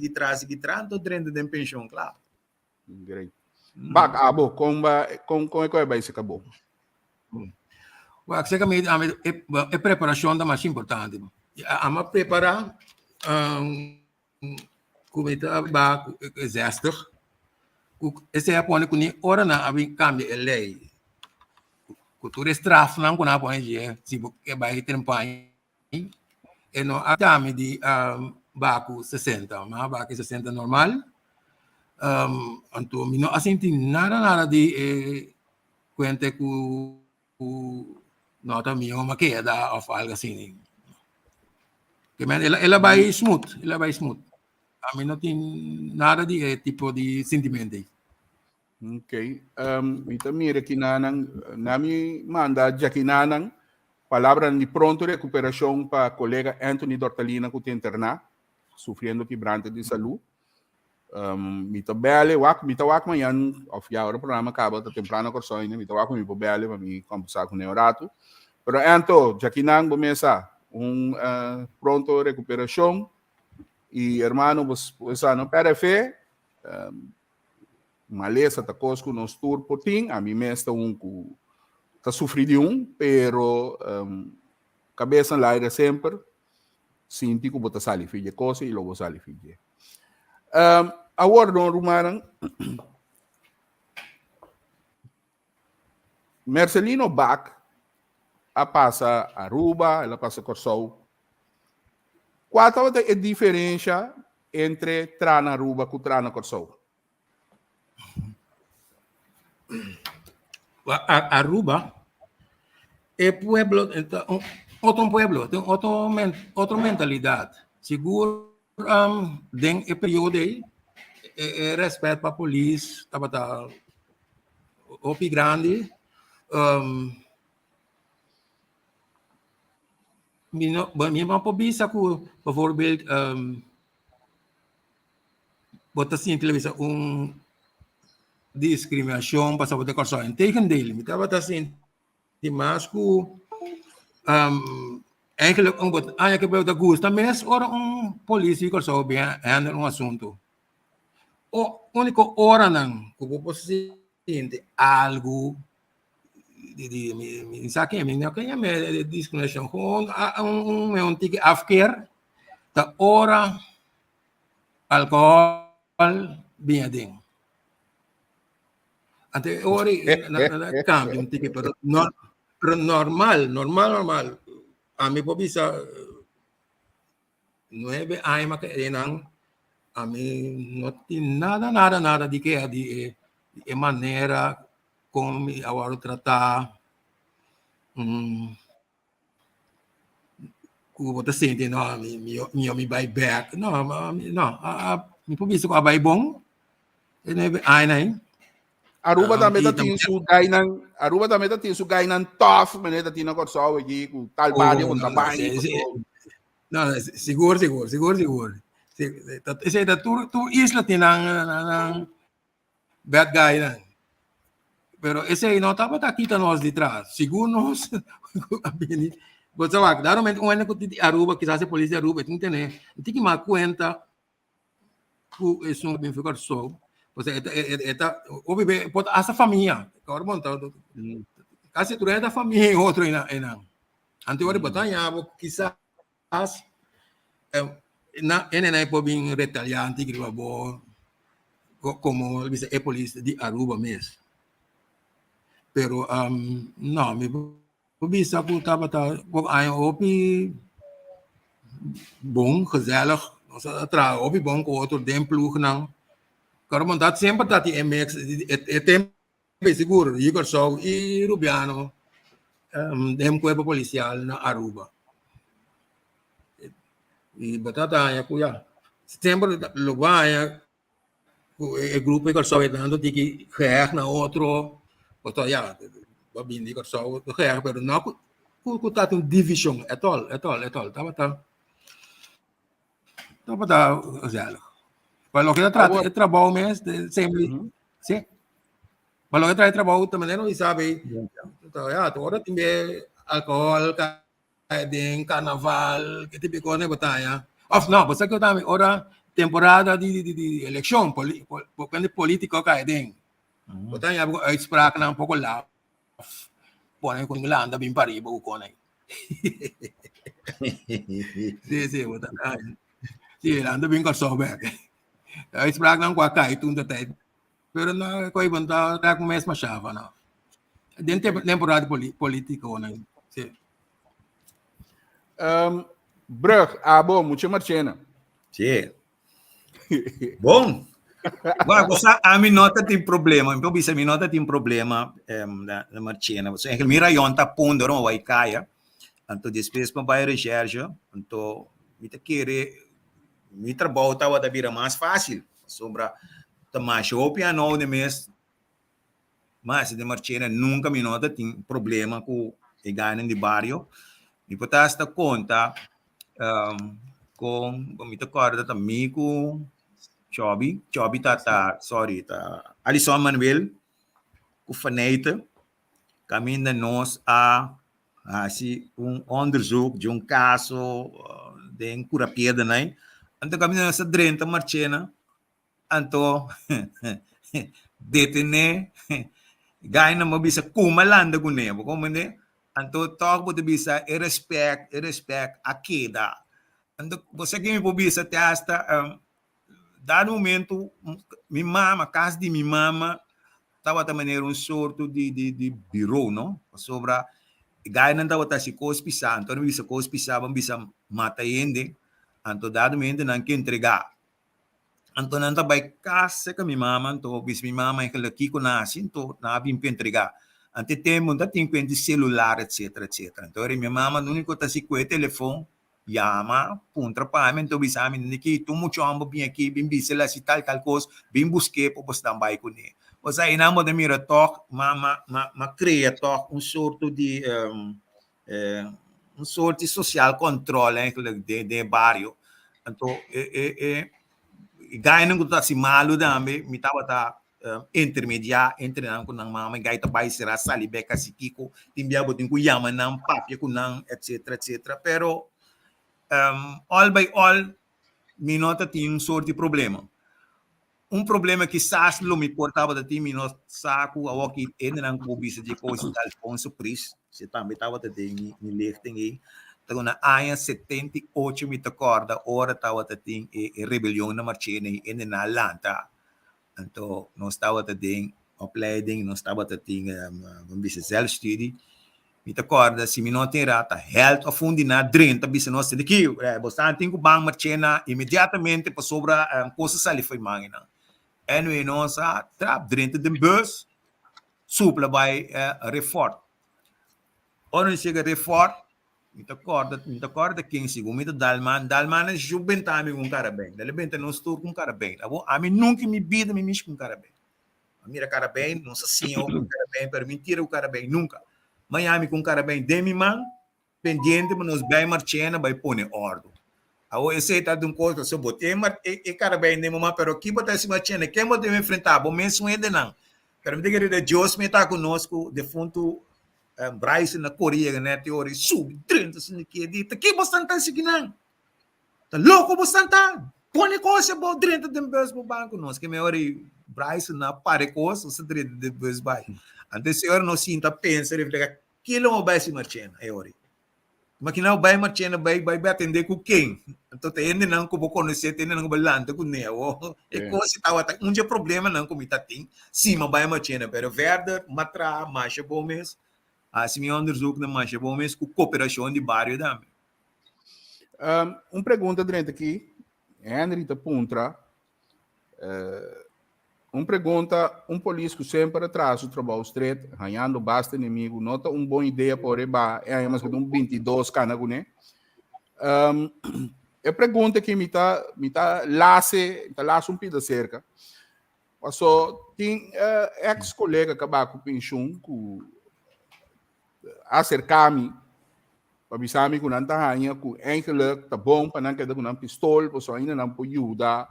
tanto drendo den pensão, claro. Great. Bak, abo, kung ikaw ba isi kabo? Well, kami é preparação da mais importante. A preparar como está ba exército. Esse é pone kuni ora na abin cambia a lei. Cultura straf não kuna pone je se que vai ter pai e no atame di baku 60, mas baku 60 normal. Anto mino assinti nada di cuente ku nota mio ma che da of algo assim. Que man ela vai smooth. A mim não tem nada de tipo de sentimento. Okay. Ita mira kinanang nami manda já kinanang palavra de pronto recuperação para colega Anthony Dortalina que te internar, sofrendo quebrante de saúde. Mita bele wak manhã of ya hora programa acaba da temprano corsoine, mita wak mi bele para me conversar com o Neorato. Pero Anto, já kinang bomesa pronto recuperação. E, hermano, você não perde fé, maleza tá cosco nos tour poting, a mim mesmo tá sofrido pero cabeça lá era sempre, sinti que bota sali filha coisa e logo sali filha. Agora no rumarang Marcelino Bach a passa Aruba, ela passa Corsou. Qual é a diferença entre Trana Aruba e Trana Corsou? Aruba é pueblo, outro pueblo, tem outra mentalidade. Seguro, tem o período aí, respeito para a polícia, tá opi grande, minha pobisa ku bijvoorbeeld wat assim televisão discriminação passava de corso em tegendeel met wat assim die masco eigenlijk wat aya que beu da gusta mas ora polícia corso bem handle assunto o único hora não que você sente algo die zaken nou kan je met discriminatie gewoon een ticket afkeer de ora alcohol bien ding ante ori na cambio un ticket pero normal a mi pobisa 9 años que eran a mí no tiene nada de que de manera como me agora tratar como você sente não me vai back não me pubis ko abay bong ay na Aruba também tem sugay ng tough maneta tinang Corsou aqui com tal barrio com trabalho. Não, seguro. Esse da tu isla tinang bad guy na. Pero esse aí não estava aqui nós de trás. Seguro nós. Você vai dar um ano que Aruba, que se polícia Aruba, tem que me conta que isso bem ficar só. Você ouve pode essa família. Agora bom tá. Quase tudo é da família outro aí na. Ante hora batalha, quizás na pode vir retaliante que como a polícia de Aruba mesmo. Pero no, me bisa ko tabata ko ay opi bom gezellig sa tra opi bom ko outro den ploeg nang karon dat sempre dat die MX tempo seguro Igor Sou e Rubiano dem cuerpo policial na Aruba e batata ya kuya sempre lo vai o grupo Igor Sou dando tiki geag na outro Então, va bene di corso, pero no, c'è un division, è tol, tava quello che tratta è trabalho mesmo, sempre, sì. Mas logo traz trabalho também, não sabe. Então, agora tem álcool, tem carnaval, que tipo de coisa, batalha. Não, você que eu também, ora, temporada de eleição, político, que tem. Batalha, a spraak na um pouco lá. Pone com lá, anda bem para riba, o cone. Sim, batalha. Sim, anda bem com a sobeca. A spraak na um quacai, tudo até. Pero na ko ibang ta kung mes masyava na. Din temporada político na. Sim. Brug, bom, muito marchena. Sim. Bom. Agora, você, a minha nota tem problema. Então, bisa minha nota tem problema na marchena. Você, em mira yon tá pondo, não vai cair. Então, depois para vai recherche. Então, me te querer, me trabalho tá da vira mais fácil. Sobra mais o piano de mês. Mas de marchena nunca me nota tem problema com o ganho de barrio. Me pode estar conta com me te acorda também com Chobi sorry, Alisson Manuel, com Faneita, caminha nós a onderzoek de caso de cura-pedra, né? Então, caminha nessa drenta marchena, então, detene, ganha na mabisa kumalanda com nebo, como né? Então, talk po bisa respect a queda. Então, você que me pobisa te hasta dado momento, minha mama, casa de minha mama, estava também um sorto de bureau, não? Sobre a gaya não estava se cospissando, então não bisa cospissava, não bisa mata ainda, então dado momento não quer entregar. Então não estava casa com minha mama, então bis minha mama que aqui com nasce, então não havia para entregar. Ante tempo, não tem de celular, etc. Então minha mama, não único se com o telefone, llama, punta para então bisa amin niki tu mucho ambo bem aqui bem bisela se tal coisa bem busquei para você também com ele. Ou seja, inamo de mira toque, ma cria toque sorto de sorto de social controle de barrio. Então ganha não tá se malo também, me tava intermediar entre não com não mama gaita vai ser sali beca se kiko timbia botin ku llama não papia com não etc. Pero all by all, mi nota tinha sorte de problema. Problema que SAS lo me portava da time no saco a que ainda não coubisse de coisa de Alfonso Pris, se também estava de me lichten aí. Então na AIA 78 me acorda, hora estava de tem rebelião na marchena ainda na Atlanta. Então nós estava de tem opleiding, nós estava de tem vamos self-study. Me acorda, se me não tem rata, health of fundi na drenta, bisa nós daqui, você tem que bang marchena imediatamente para sobra coisas ali foi mangina. E nós trap drenta de bus, supla vai refort. Ora chega refort, me acorda quem segundo me dalman é jubentame com cara bem, dele bem não estou com cara bem, a mim nunca me vida me com cara bem. A mira cara bem, não sei se eu com cara bem, para mentira o cara bem nunca. Miami com cara bem demi man pendiente mas nos bem marchena vai pôr ordem. A esse tá de um coisa se botei e cara bem demi man pero que botar esse marchena quem pode enfrentar bom mesmo ainda não. Pero me diga de Deus me tá conosco de fundo Bryce na Coreia né teoria sub 30 assim que dita que bastante assim não. Tá louco bastante. Põe coisa bom 30 de vez pro banco nós que me ori Bryce na pare coisa se 30 de vez vai. Antes senhor não sinta pensa refletir que não vai se marchena é ori. Mas que não vai marchena vai atender com quem? Então tem ainda não como conhecer tem não balante com neo. E coisa estava dia problema não como tá tem. Sim, mas vai marchena, pero Werder matra marcha bom mês. Assim me onderzoek na marcha bom mês com cooperação de bairro também. Pergunta dentro aqui, Henry da Puntra. Pergunta, político sempre atrás do trabalho estreito, ganhando basta inimigo, nota boa ideia por eba, mas com 22 canaguné. A pergunta que me tá lasse pida cerca. Passou, tem ex-colega que acabou com o pinchum, que acercar-me, para avisar-me que não está ganhando, que eigenlijk tá bom, para não quedar com uma pistola, para só ainda não pode ajudar.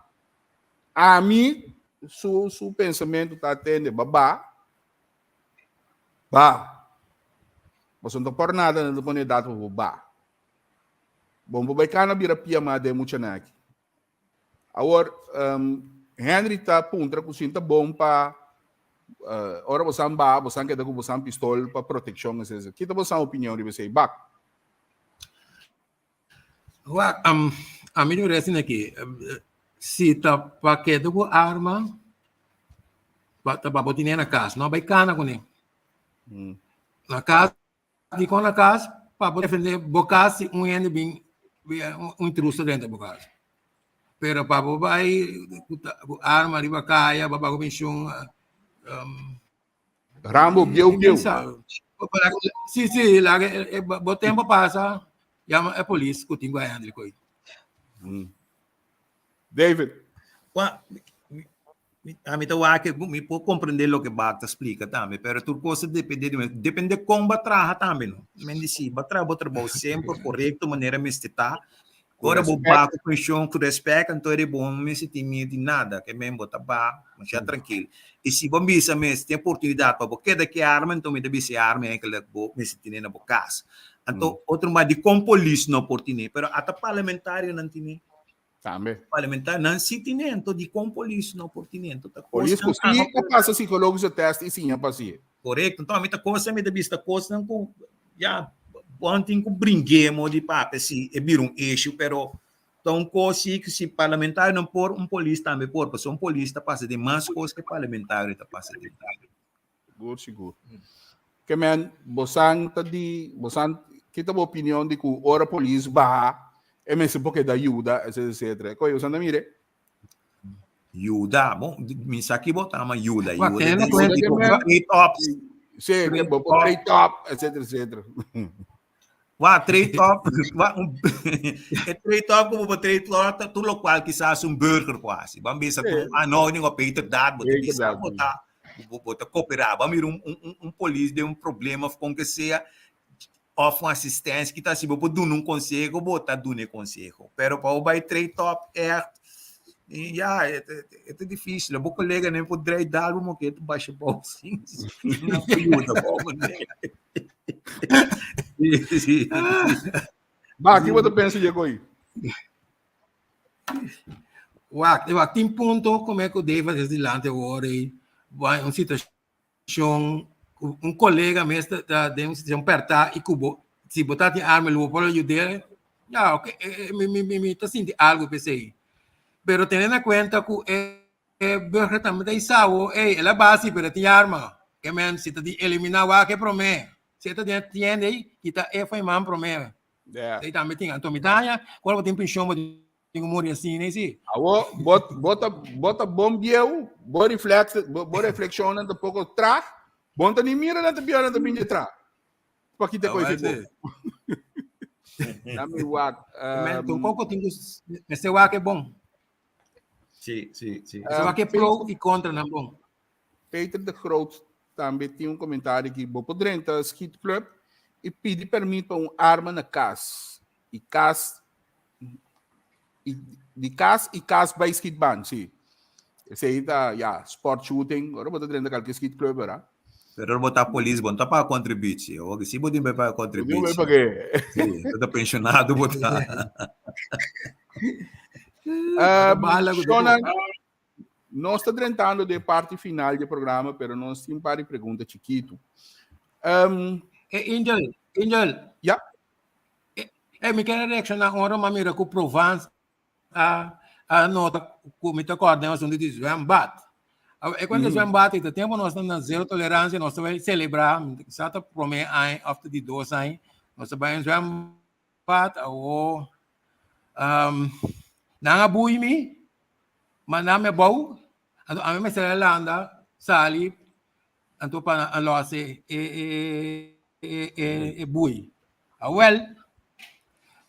A mim, seu pensamento está tendo babá, Ba. Basta não por nada, não pode dar para ba. Bom, vai cana bira pia mas de muita naqui. Agora, Henry tá punta com cinta bom para ora você amba, você quer dar com você pistola para proteção, etc. Que tá você opinião de você, ba? Wa a melhor assim aqui. Se tá paquete com arma, tá para botar na casa, não vai cana com ele. Na casa, de com na casa, para defender bocase um ende bem um intruso dentro da bocase. Pero para vai arma riba kaya, baba ko pensyon Rambo, biu. Sim, lagi bot tempo passa, llama a polícia, kuting ko ayan ko. David. A mim que me pode compreender o que Bacta explica também, pero tu coisa depende como batraha também, não? Mas se batraha sempre correto maneira me está. Agora vou bater com chão com respeito, então é bom me sentir medo de nada, que mesmo botar ba, mas já tranquilo. E se bom bisa mesmo tem oportunidade para porque daqui arma, então me deve ser arma é que ele me sentir na boca. Então outro mais de com polícia não oportunidade, pero até parlamentar não tem. Também. Parlamentar não se tem, então de com polícia não oportunidade. Polícia que passa psicólogos o teste e sim, é paciente. Correto, então a minha coisa me deve estar coisa não com já ontem com brinquemo de papo se é vir eixo, pero então coisa que se parlamentar não por polícia também por, porque polícia passa de mais coisas que parlamentar está passa de. Seguro. Que man, bosan kita mo opinião de que ora polícia ba é mesmo porque dá ajuda, etc. Coisa você não mire. Ajuda, bom, me saque botar uma ajuda. Trade tops. Sim, que bom, trade top, etc. Trade top, trade top como trade top, tudo o qual quizás burger quase. Vamos ver se tu anônimo a Peter dado, botar cooperar. Vamos ver polícia de problema com que seja off uma assistência que está se por dar um conselho, botar dar conselho. Pero para o vai trade top é difícil. O meu colega nem poderia dar um moquete baixo bom sim. Não ajuda bom, né? Bah, que você pensa de aí? Eu tem ponto como é que o David adelante agora vai uma situação colega mesmo de uma situação apertada e cubo se botar de arma ele pode ajudar já ok me tá sentindo algo pensei pero tendo em conta que burger também tem saúde ela base pero tem arma que men se tá de eliminar o que promete se tá de tiende aí que tá foi man promete aí também tem antomitanha qual tem pensão tem morrer assim né sim bota bom biel boa reflexão um pouco atrás bota nem mira na pior na pinha atrás para que te coisa na me what um pouco tem esse wa que é bom sim esse wa que é pro e contra não bom Peter de Groot também tinha comentário que vou poder entrar skate club e pedir permissão para arma na casa e casa de casa by skate band sim esse aí tá sport shooting agora vou poder entrar qualquer skate club era pero botar polícia bom tá para contribuir ou se botar para contribuir não para quê sim tá pensionado botar nós estamos tentando de parte final do programa, pero nós temos para pergunta chiquito. Angel. Yeah. Me quero reaccionar agora uma mira com Provence a nota com me coordenação de Zwembat. Quando Zwembat tem tempo nós estamos na zero tolerância, nós vamos celebrar, exato primeiro ano, after de 2 anos, nós vamos Zwembat ou não abui me mas não é bom. A mim me será landa sali anto para a losse bui. Well,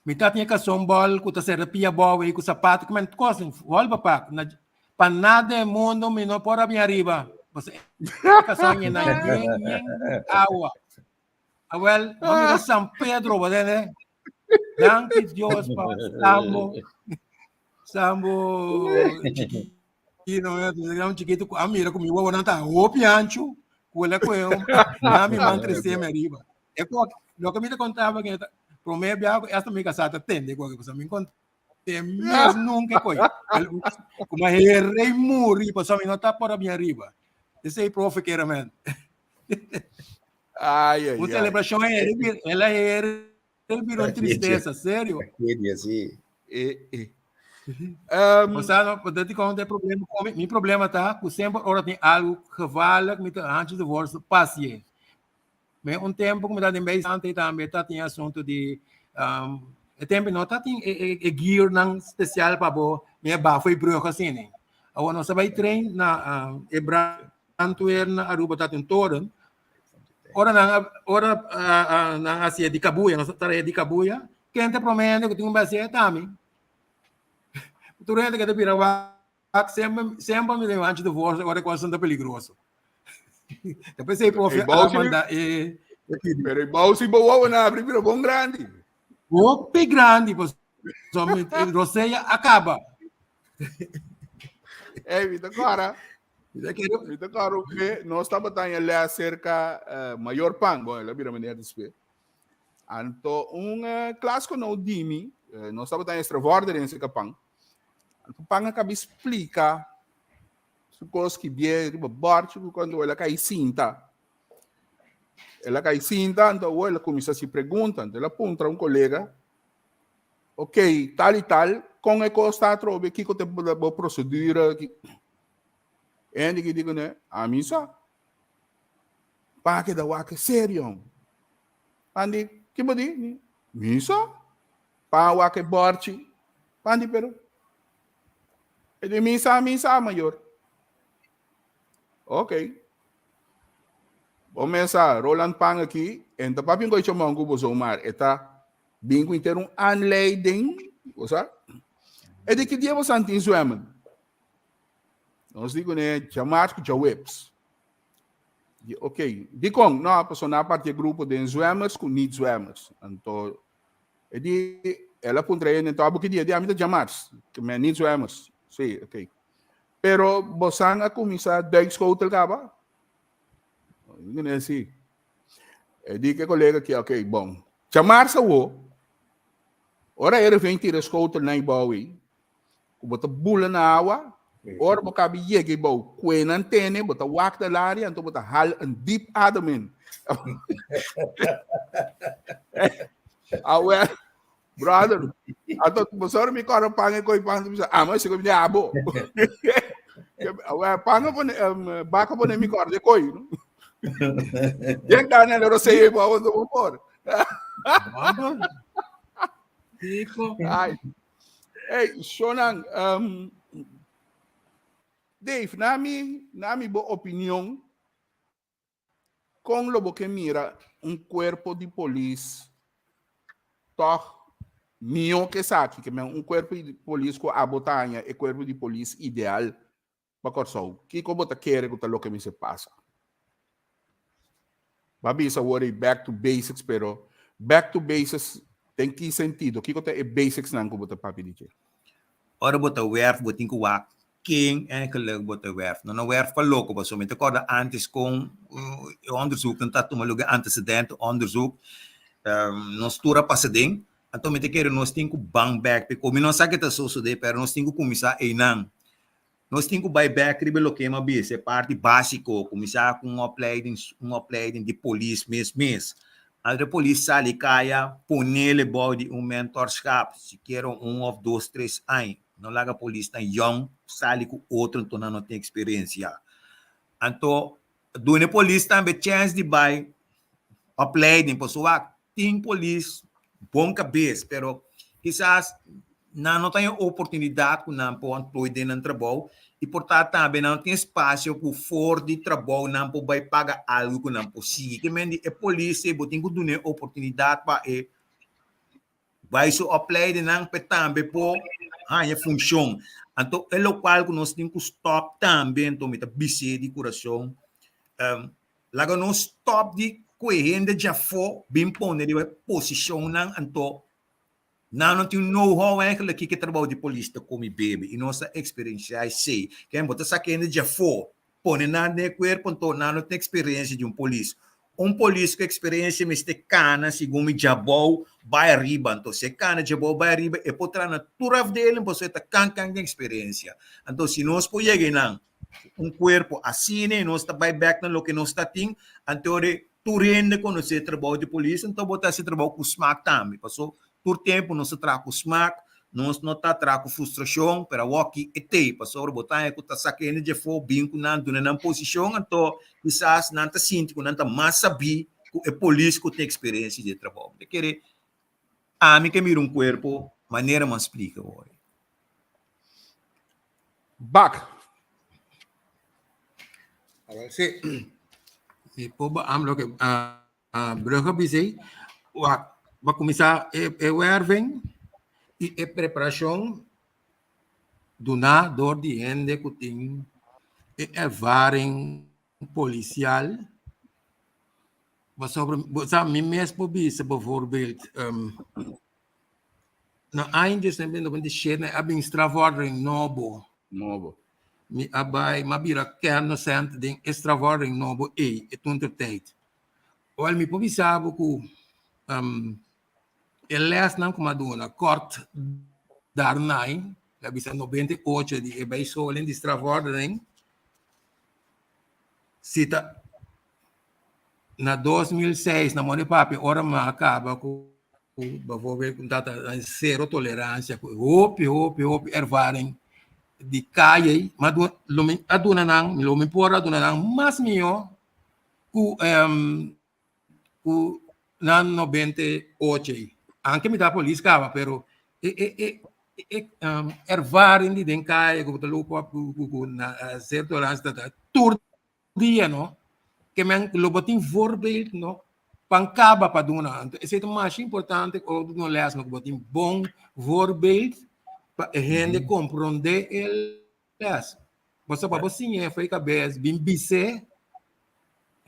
me tá tinha que sombol com a terapia boa e com sapato que me costa, volta para nada mundo me não pode vir arriba. Você que sonha na água. Well, vamos a São Pedro, né? Danke Deus para Sambo chiquito, chiquito, a mira comigo, vou não tá o piancho, Quella eu, nami mantra sempre arriba. E lo que me contava que promedio esta me casata tende qualquer coisa me conta mesmo nunca coi. Como é rei muri, passou me nota por a minha arriba. Esse é profe que era man. Ai, ai, Uma ai. celebração ela virou tristeza, sério. Aquele assim. O sea, não pode te contar problema. Meu problema tá, que sempre ora tem algo que vale que me antes do divórcio paciência. Mas tempo que me dá de bem antes também tá tem assunto de tempo não tá tem gear não especial para bo me ba foi pro assim né. Agora nós vai trein na Ebrantuer na Aruba tá tem toren. Ora na Asia de Kabuya, nós tá de Kabuya. Quem te promete que tem um base também. Durante que te vira sempre me deu antes do divórcio, agora é quase peligroso. Depois sei profe manda Pero igual se boa na abrir vira bom grande. Ope grande, pois Roseia acaba. Vida cara. Vida cara que nós estamos tendo lá cerca maior pan, bom, ela vira maneira de ser. Anto clássico no dimi, nós estamos tendo extraordinário nesse pan. Panga acaba explica su coisa que vier borte quando ela cai cinta. Ela cai cinta, então ela começa a se perguntar, ela aponta um colega, ok, tal e tal, com a costa trobe que tem a procedura que e que digo né, a missa. Para que da waque sério. Andi, que bodi? Missa? Para waque borte. Andi pero e de missa maior. Ok. Começa Roland Pang aqui. Então, papi ko ito mga kubo zomar. Eta, bingo inteiro aanleiding. Osa? E de que dia você antes zwemmen? Nós digo né, chamar que whips. Ok. Di kong, no, paso na parte grupo de zwemmers com niet zwemmers. Então, e di, ela puntra yun, então, abo que dia, di amita chamars. Que me niet zwemmers. Sim, ok. Pero bosan a começar a escotel caba. Não é assim. É de que colega que ok, bom. Chamar-se o. Ora era 20 escotel na ibawi. Bota bula na água. Ora boca biye que bom. Quen antene, bota wak da área, então bota hal and deep adamin. Awe. Brother, atau besar mi kau panggil kau panggil bisa, mas kau punya abo. Panggil pun baka pun mi kau dia kau. Yang dah nak orang saya bawa untuk umur. Hey, Shonan, Dave, nami bo opinião com lo que mira corpo de polícia, toch mio que sabe que um corpo de polícia com a botanha é corpo de polícia ideal para corso. Que como tá quer que tá lo que me se passa. Babi sa worry back to basics pero back to basics tem que sentido. Que é basics nang como tá papi DJ. Ora bota werf botin ko wak king eigenlijk bota werf. No werf pa loko ba so met acorda antes com onderzoek en dat tumaluga antecedente onderzoek nos tura passading. Então, me quero nós temos bang back, porque nós sabe que está de, pero nós temos que começar a não. Nós temos que buy back, ribelo que é uma é parte básico, começar com uma opleiding de polícia mês. A polícia ali caia, ponele body mentorship, se queiram 1 ou 2, 3 anos. Não larga a polícia tão young, sali com outro, então não tem experiência. Então, do polícia também chance de buy opleiding, pessoal, tem polícia bom cabeça, pero quizás não tem oportunidade que não pode employar no trabalho e portanto também não tem espaço que fora de trabalho não pode pagar algo que não possível. Que mendi a polícia tem que dar oportunidade para vai se opleiding não também por a função. Então é o qual que nós temos que stop também então meta bise de coração. Lá nós stop de correndo já for bem pondo de posição não então não tem know-how eigenlijk que trabalho de polícia como bebe e nossa experiência sei que é botar saquendo já for pone na de cuerpo, então não tem experiência de polícia. Polícia com experiência, mas tem cana, segundo jabou, vai arriba. Então, se cana, jabou, vai arriba, e pode trazer na turaf dele, você está can de experiência. Então, se nós podemos cuerpo assim, nós está vai back na lo que nós está tem, então, tu rende quando você trabalha de polícia, então, botar esse trabalho com smack também. Passou por tempo, nós trabalhamos com smack, nós não está trabalhando com frustração, para o que é te, passou, botar que está sacando de fogo, binco, na posição, então, quizás, não está sentindo, não está mais saber, que é polícia que tem experiência de trabalho. De querer, mim que mira corpo, maneira mais explica, hoje. Back. Se po ba am lo que brugge bisei va começar werving e preparação do door die ende kuting ervaring policial was over mi mes po bisa bijvoorbeeld na eindes na bin de shit na abing stravordering nobo mi abai mabira kerno cent ding extravordering nobo e tijd. Wel mi pobisabo ku el les nan kuma dona kort daarnai la bisa 98 di e bij so in die stravordering sita na 2006 na moni papi ora ma acaba ku bijvoorbeeld com data zero tolerância ku hopi ervaring di kaya aduna nang pora aduna nang mas mio ku nan 98 anche mi da police cava pero ervaring di den kaya ku lupo ku na zero tolerância da tur dia no que men lobotin voorbeeld no pancaba paduna esse é o mais importante o no les no botin bom voorbeeld gente compreender el les você para você é foi cabeça bem bise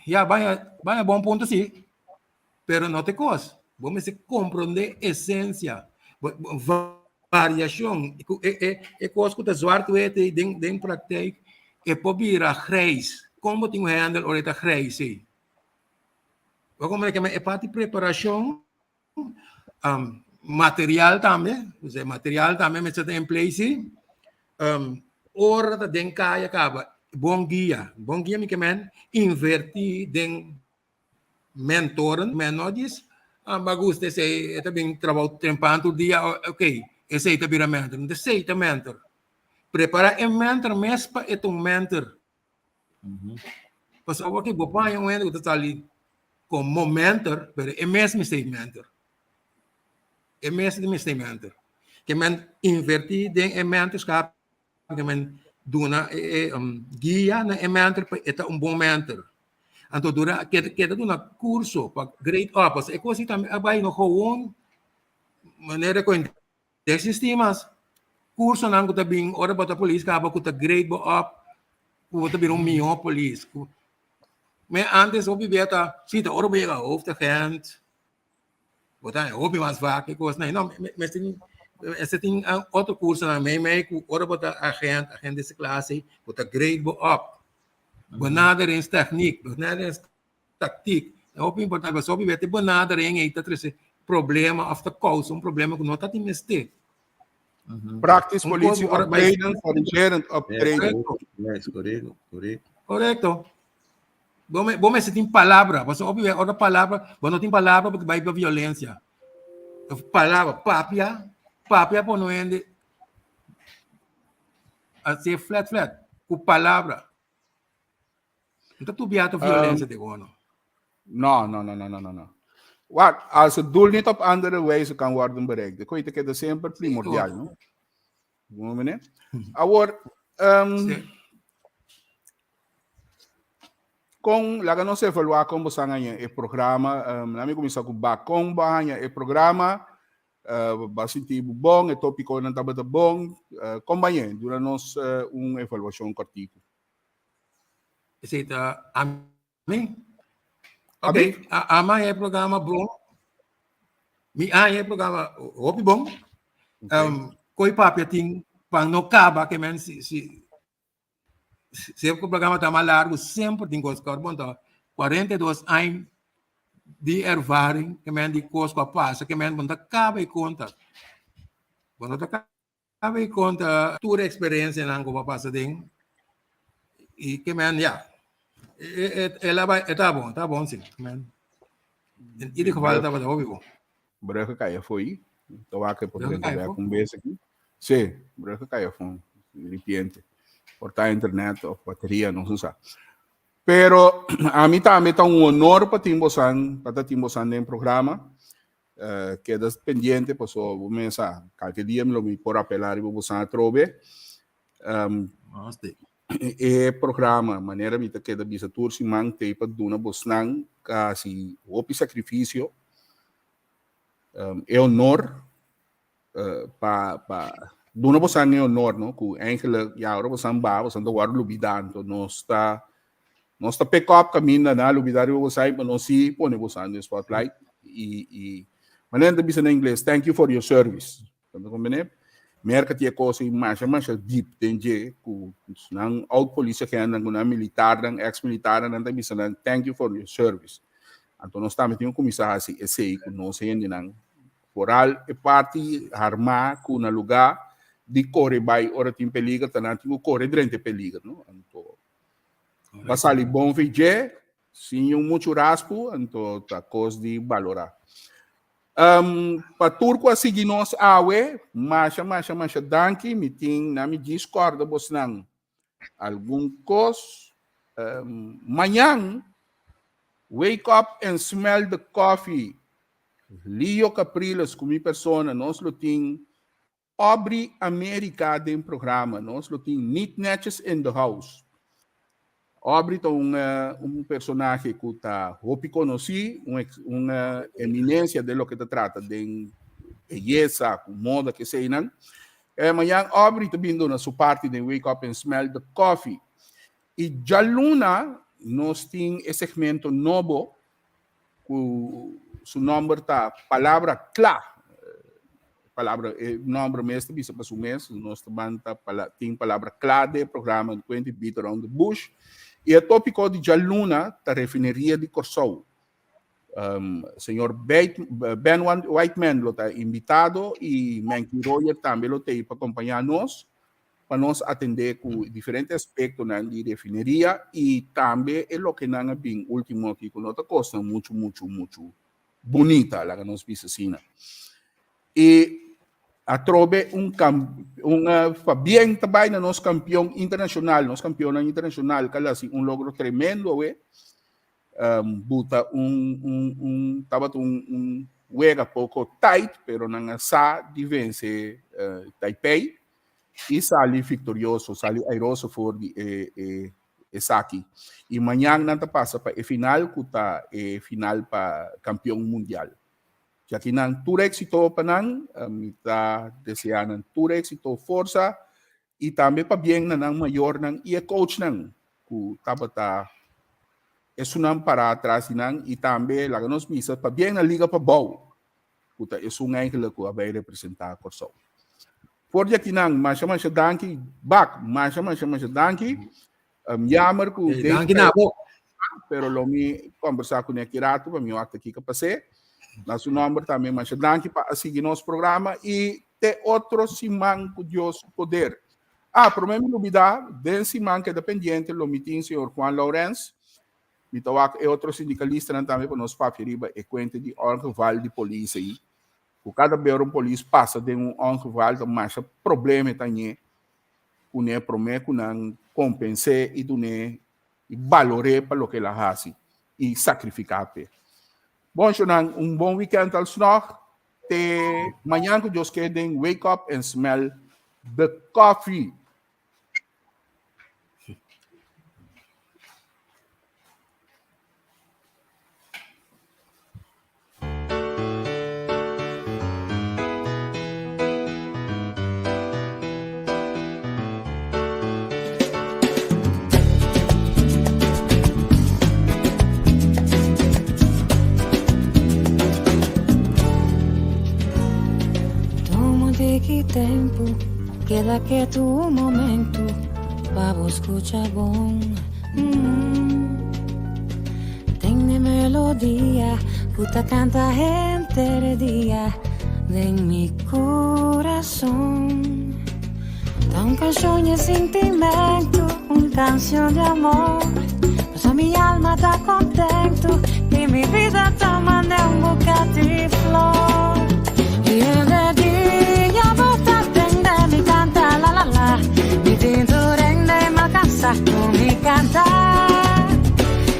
já vai bom ponto sim pero não te cos vamos se compreender essência variação é coisa que zwart wete den praktijk é pobira reis como tem handle oreta reis sim como é que é parte preparação material também, material também mas tem em place ora da den kaya acaba bom guia me que men invertir den mentoren menodis bagus desse também trabalho tempando dia ok esse é também mentor não sei também mentor prepara em mentor mas para é um mentor porque o que bopa é um que está ali como mentor pero é mesmo sei mentor é mesmo sei mentor que men invertir den mentors que men dona guia na mentor é um bom mentor então dura que dona curso para grade up é coisa também abai no gewoon maneira com sistemas curso não que tá bem ora para a polícia acaba que tá grade up que tá bem melhor polícia mas antes o bibeta se tá ora bem a hoofd gente botar hobby mais vaga coisa não mas tem esse tem outro curso na meio que ora para a gente dessa classe botar grade up benadering is techniek, benadering is tactiek. É muito importante, mas sobre o benadering é esse problema of the cause, problema que não está tendo este. Practice policy upgrading, corrigeren, upgrading. Correto. Bom, se tem palavra, você ouve outra palavra, não tem palavra porque vai para violência. Palavra, papia, por não ende, assim, flat, com palavra. Então, tu biato violência de gono. No. Wat, als het doel niet op andere wijze kan worden bereikt, dan kun je het sempre primordial, no? Bom, meneer. Agora, com laga não se evaluar como você ganha o programa, na minha comissão com bacon banha o programa, bastante bom, o tópico não está muito bom, como banha durante nós avaliação cortico. Aceita a mim? Ok. A mãe é programa bom. Minha é programa hobby bom. Coi papel tem para não acaba que men se sempre que o programa está mais largo, sempre tem coisa que 42 anos de ervaring, que men de coisa que passa, que men não acaba e conta. Quando acaba e conta, toda a experiência não que passa dentro, e que men, ela vai, tá bom sim, men. E de que fala estava óbvio. Branca caia foi. Então há que poder Branca ver foi? com base aqui. Sim, branca caia foi recipiente. Portar internet ou bateria, não sei se. Pero a mim também tá um honor para Timbosan no programa. Queda pendiente, pues o mesa, qualquer dia me lo mi por apelar e vou a trove. E programa, maneira me queda bisa tursi mang te pa duna bosnang kasi opi sacrifício. É honor pa duna bosan é honor, no? Ku eigenlijk ja, ora bosan do guardo lubidanto, no está pick up caminho na lubidari bosai, mas não se pone bosan no spotlight e maneira bisa na inglês, thank you for your service. Quando combine, merca tinha coisa mais deep dengue, ku nang old polícia que anda com militar, nang ex-militar, nang bisa nang thank you for your service. Então nós também temos começar assim, esse que não se ainda não foral é parte armar com na lugar de corre vai ora tem perigo, tanto tem corre durante perigo, não? Então passar ali bom vídeo, sim muito raspo, então tá coisa de valorar. Para turco a seguir nós awe, mas danke, me tem na me discorda bosnang algum cos manhã wake up and smell the coffee. Leo Capriles, como persona, nós lo tem Aubrey America dentro programa, nós lo tem Neat Natchez in the House. Aubrey é personagem que está hopi conheci, uma eminência de lo que te trata, de beleza, com moda que sei não. Amanhã Aubrey está vindo na sua parte de Wake Up and Smell the Coffee. E já luna nós temos esse segmento novo, que seu nome está Palavra Clá. Palavra, nome mesmo, bisa para o mês, nós também tem Palavra Clá de programa de 20 Beat Around the Bush. E o tópico de Jaluna, da refineria de Corsou. Senhor Ben Whiteman lo está invitado e Menky Royer também lo tem para acompanhar nós, para nós atender com diferentes aspectos de refineria e também é o que não é bem último aqui com outra coisa muito bonita, lá que nós piscina. E a trove bem também na nosso campeão internacional, que é assim, logro tremendo, buta wega pouco tight, pero não sa de vencer Taipei e sali vitorioso, sali airoso for Saki. E amanhã não passa para a final, que está final para campeão mundial. Já que não tudo êxito para não, está desejando tudo êxito, força e também para bem não maior não e a coach não, que tá é um para atrás não e também lá nos misa para bem na liga para bom, que é eigenlijk que vai representar a Corsou. Por aqui não, mas danke back, mas danke, jammer que danke na bo, pero lo mi conversar com ele rato para mim aqui que passei. Nosso nome também, mas danke para seguir nosso programa e ter outro simão com Deus poder. Para mim, novidade, den simão que é dependente, lo mitin senhor Juan Lourenço, é outro sindicalista também para nós papiriba e conta de Orval de polícia aí. O cada vez polícia passa de Orval, mas o problema também, o né promete que não compense e do né valore para o que ela faz e sacrificar. Bom, um bom weekend al snog. Manhã que Deus querem wake up and smell the coffee. Tempo, queda quieto un momento, pavo escucha bon. Tiene melodía, puta canta gente día de mi corazón. Da un canción y sentimento, una canción de amor. Pues a mi alma está contento y mi vida está manda un bocado de flor. Y el de día bota tende mi canta la la la. Mi tinto rende ma casa con mi canta.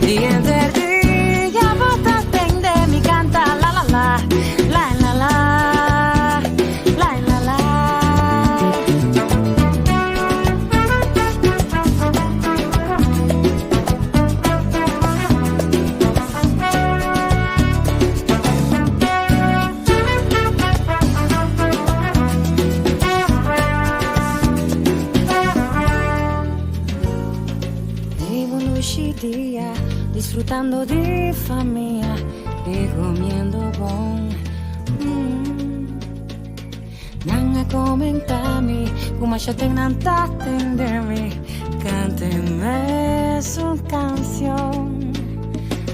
Y el de día bota tende mi canta la la la. La la la. La la la. Día, disfrutando de familia y comiendo bon. Nanga comentami, como ya tengan entenderme, cánteme su canción.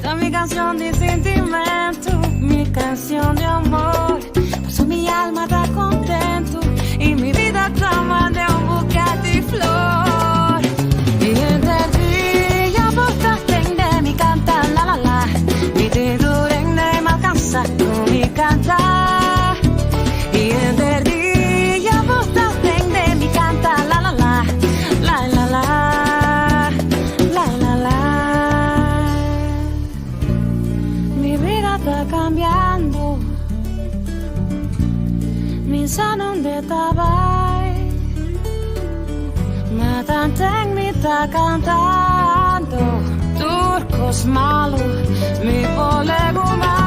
Da mi canción de sentimiento, mi canción de amor. Paso mi alma está contento y mi vida está más de un bouquet de flor. Y el mi canta la la la, mi dedo rende me alcanza con mi canta. Y el día bota de mi canta la la la, la la la, la la la. Mi vida está cambiando, mi sano de tabai, ma tanteng mi está cantando. Turcos malos, mi polego malo.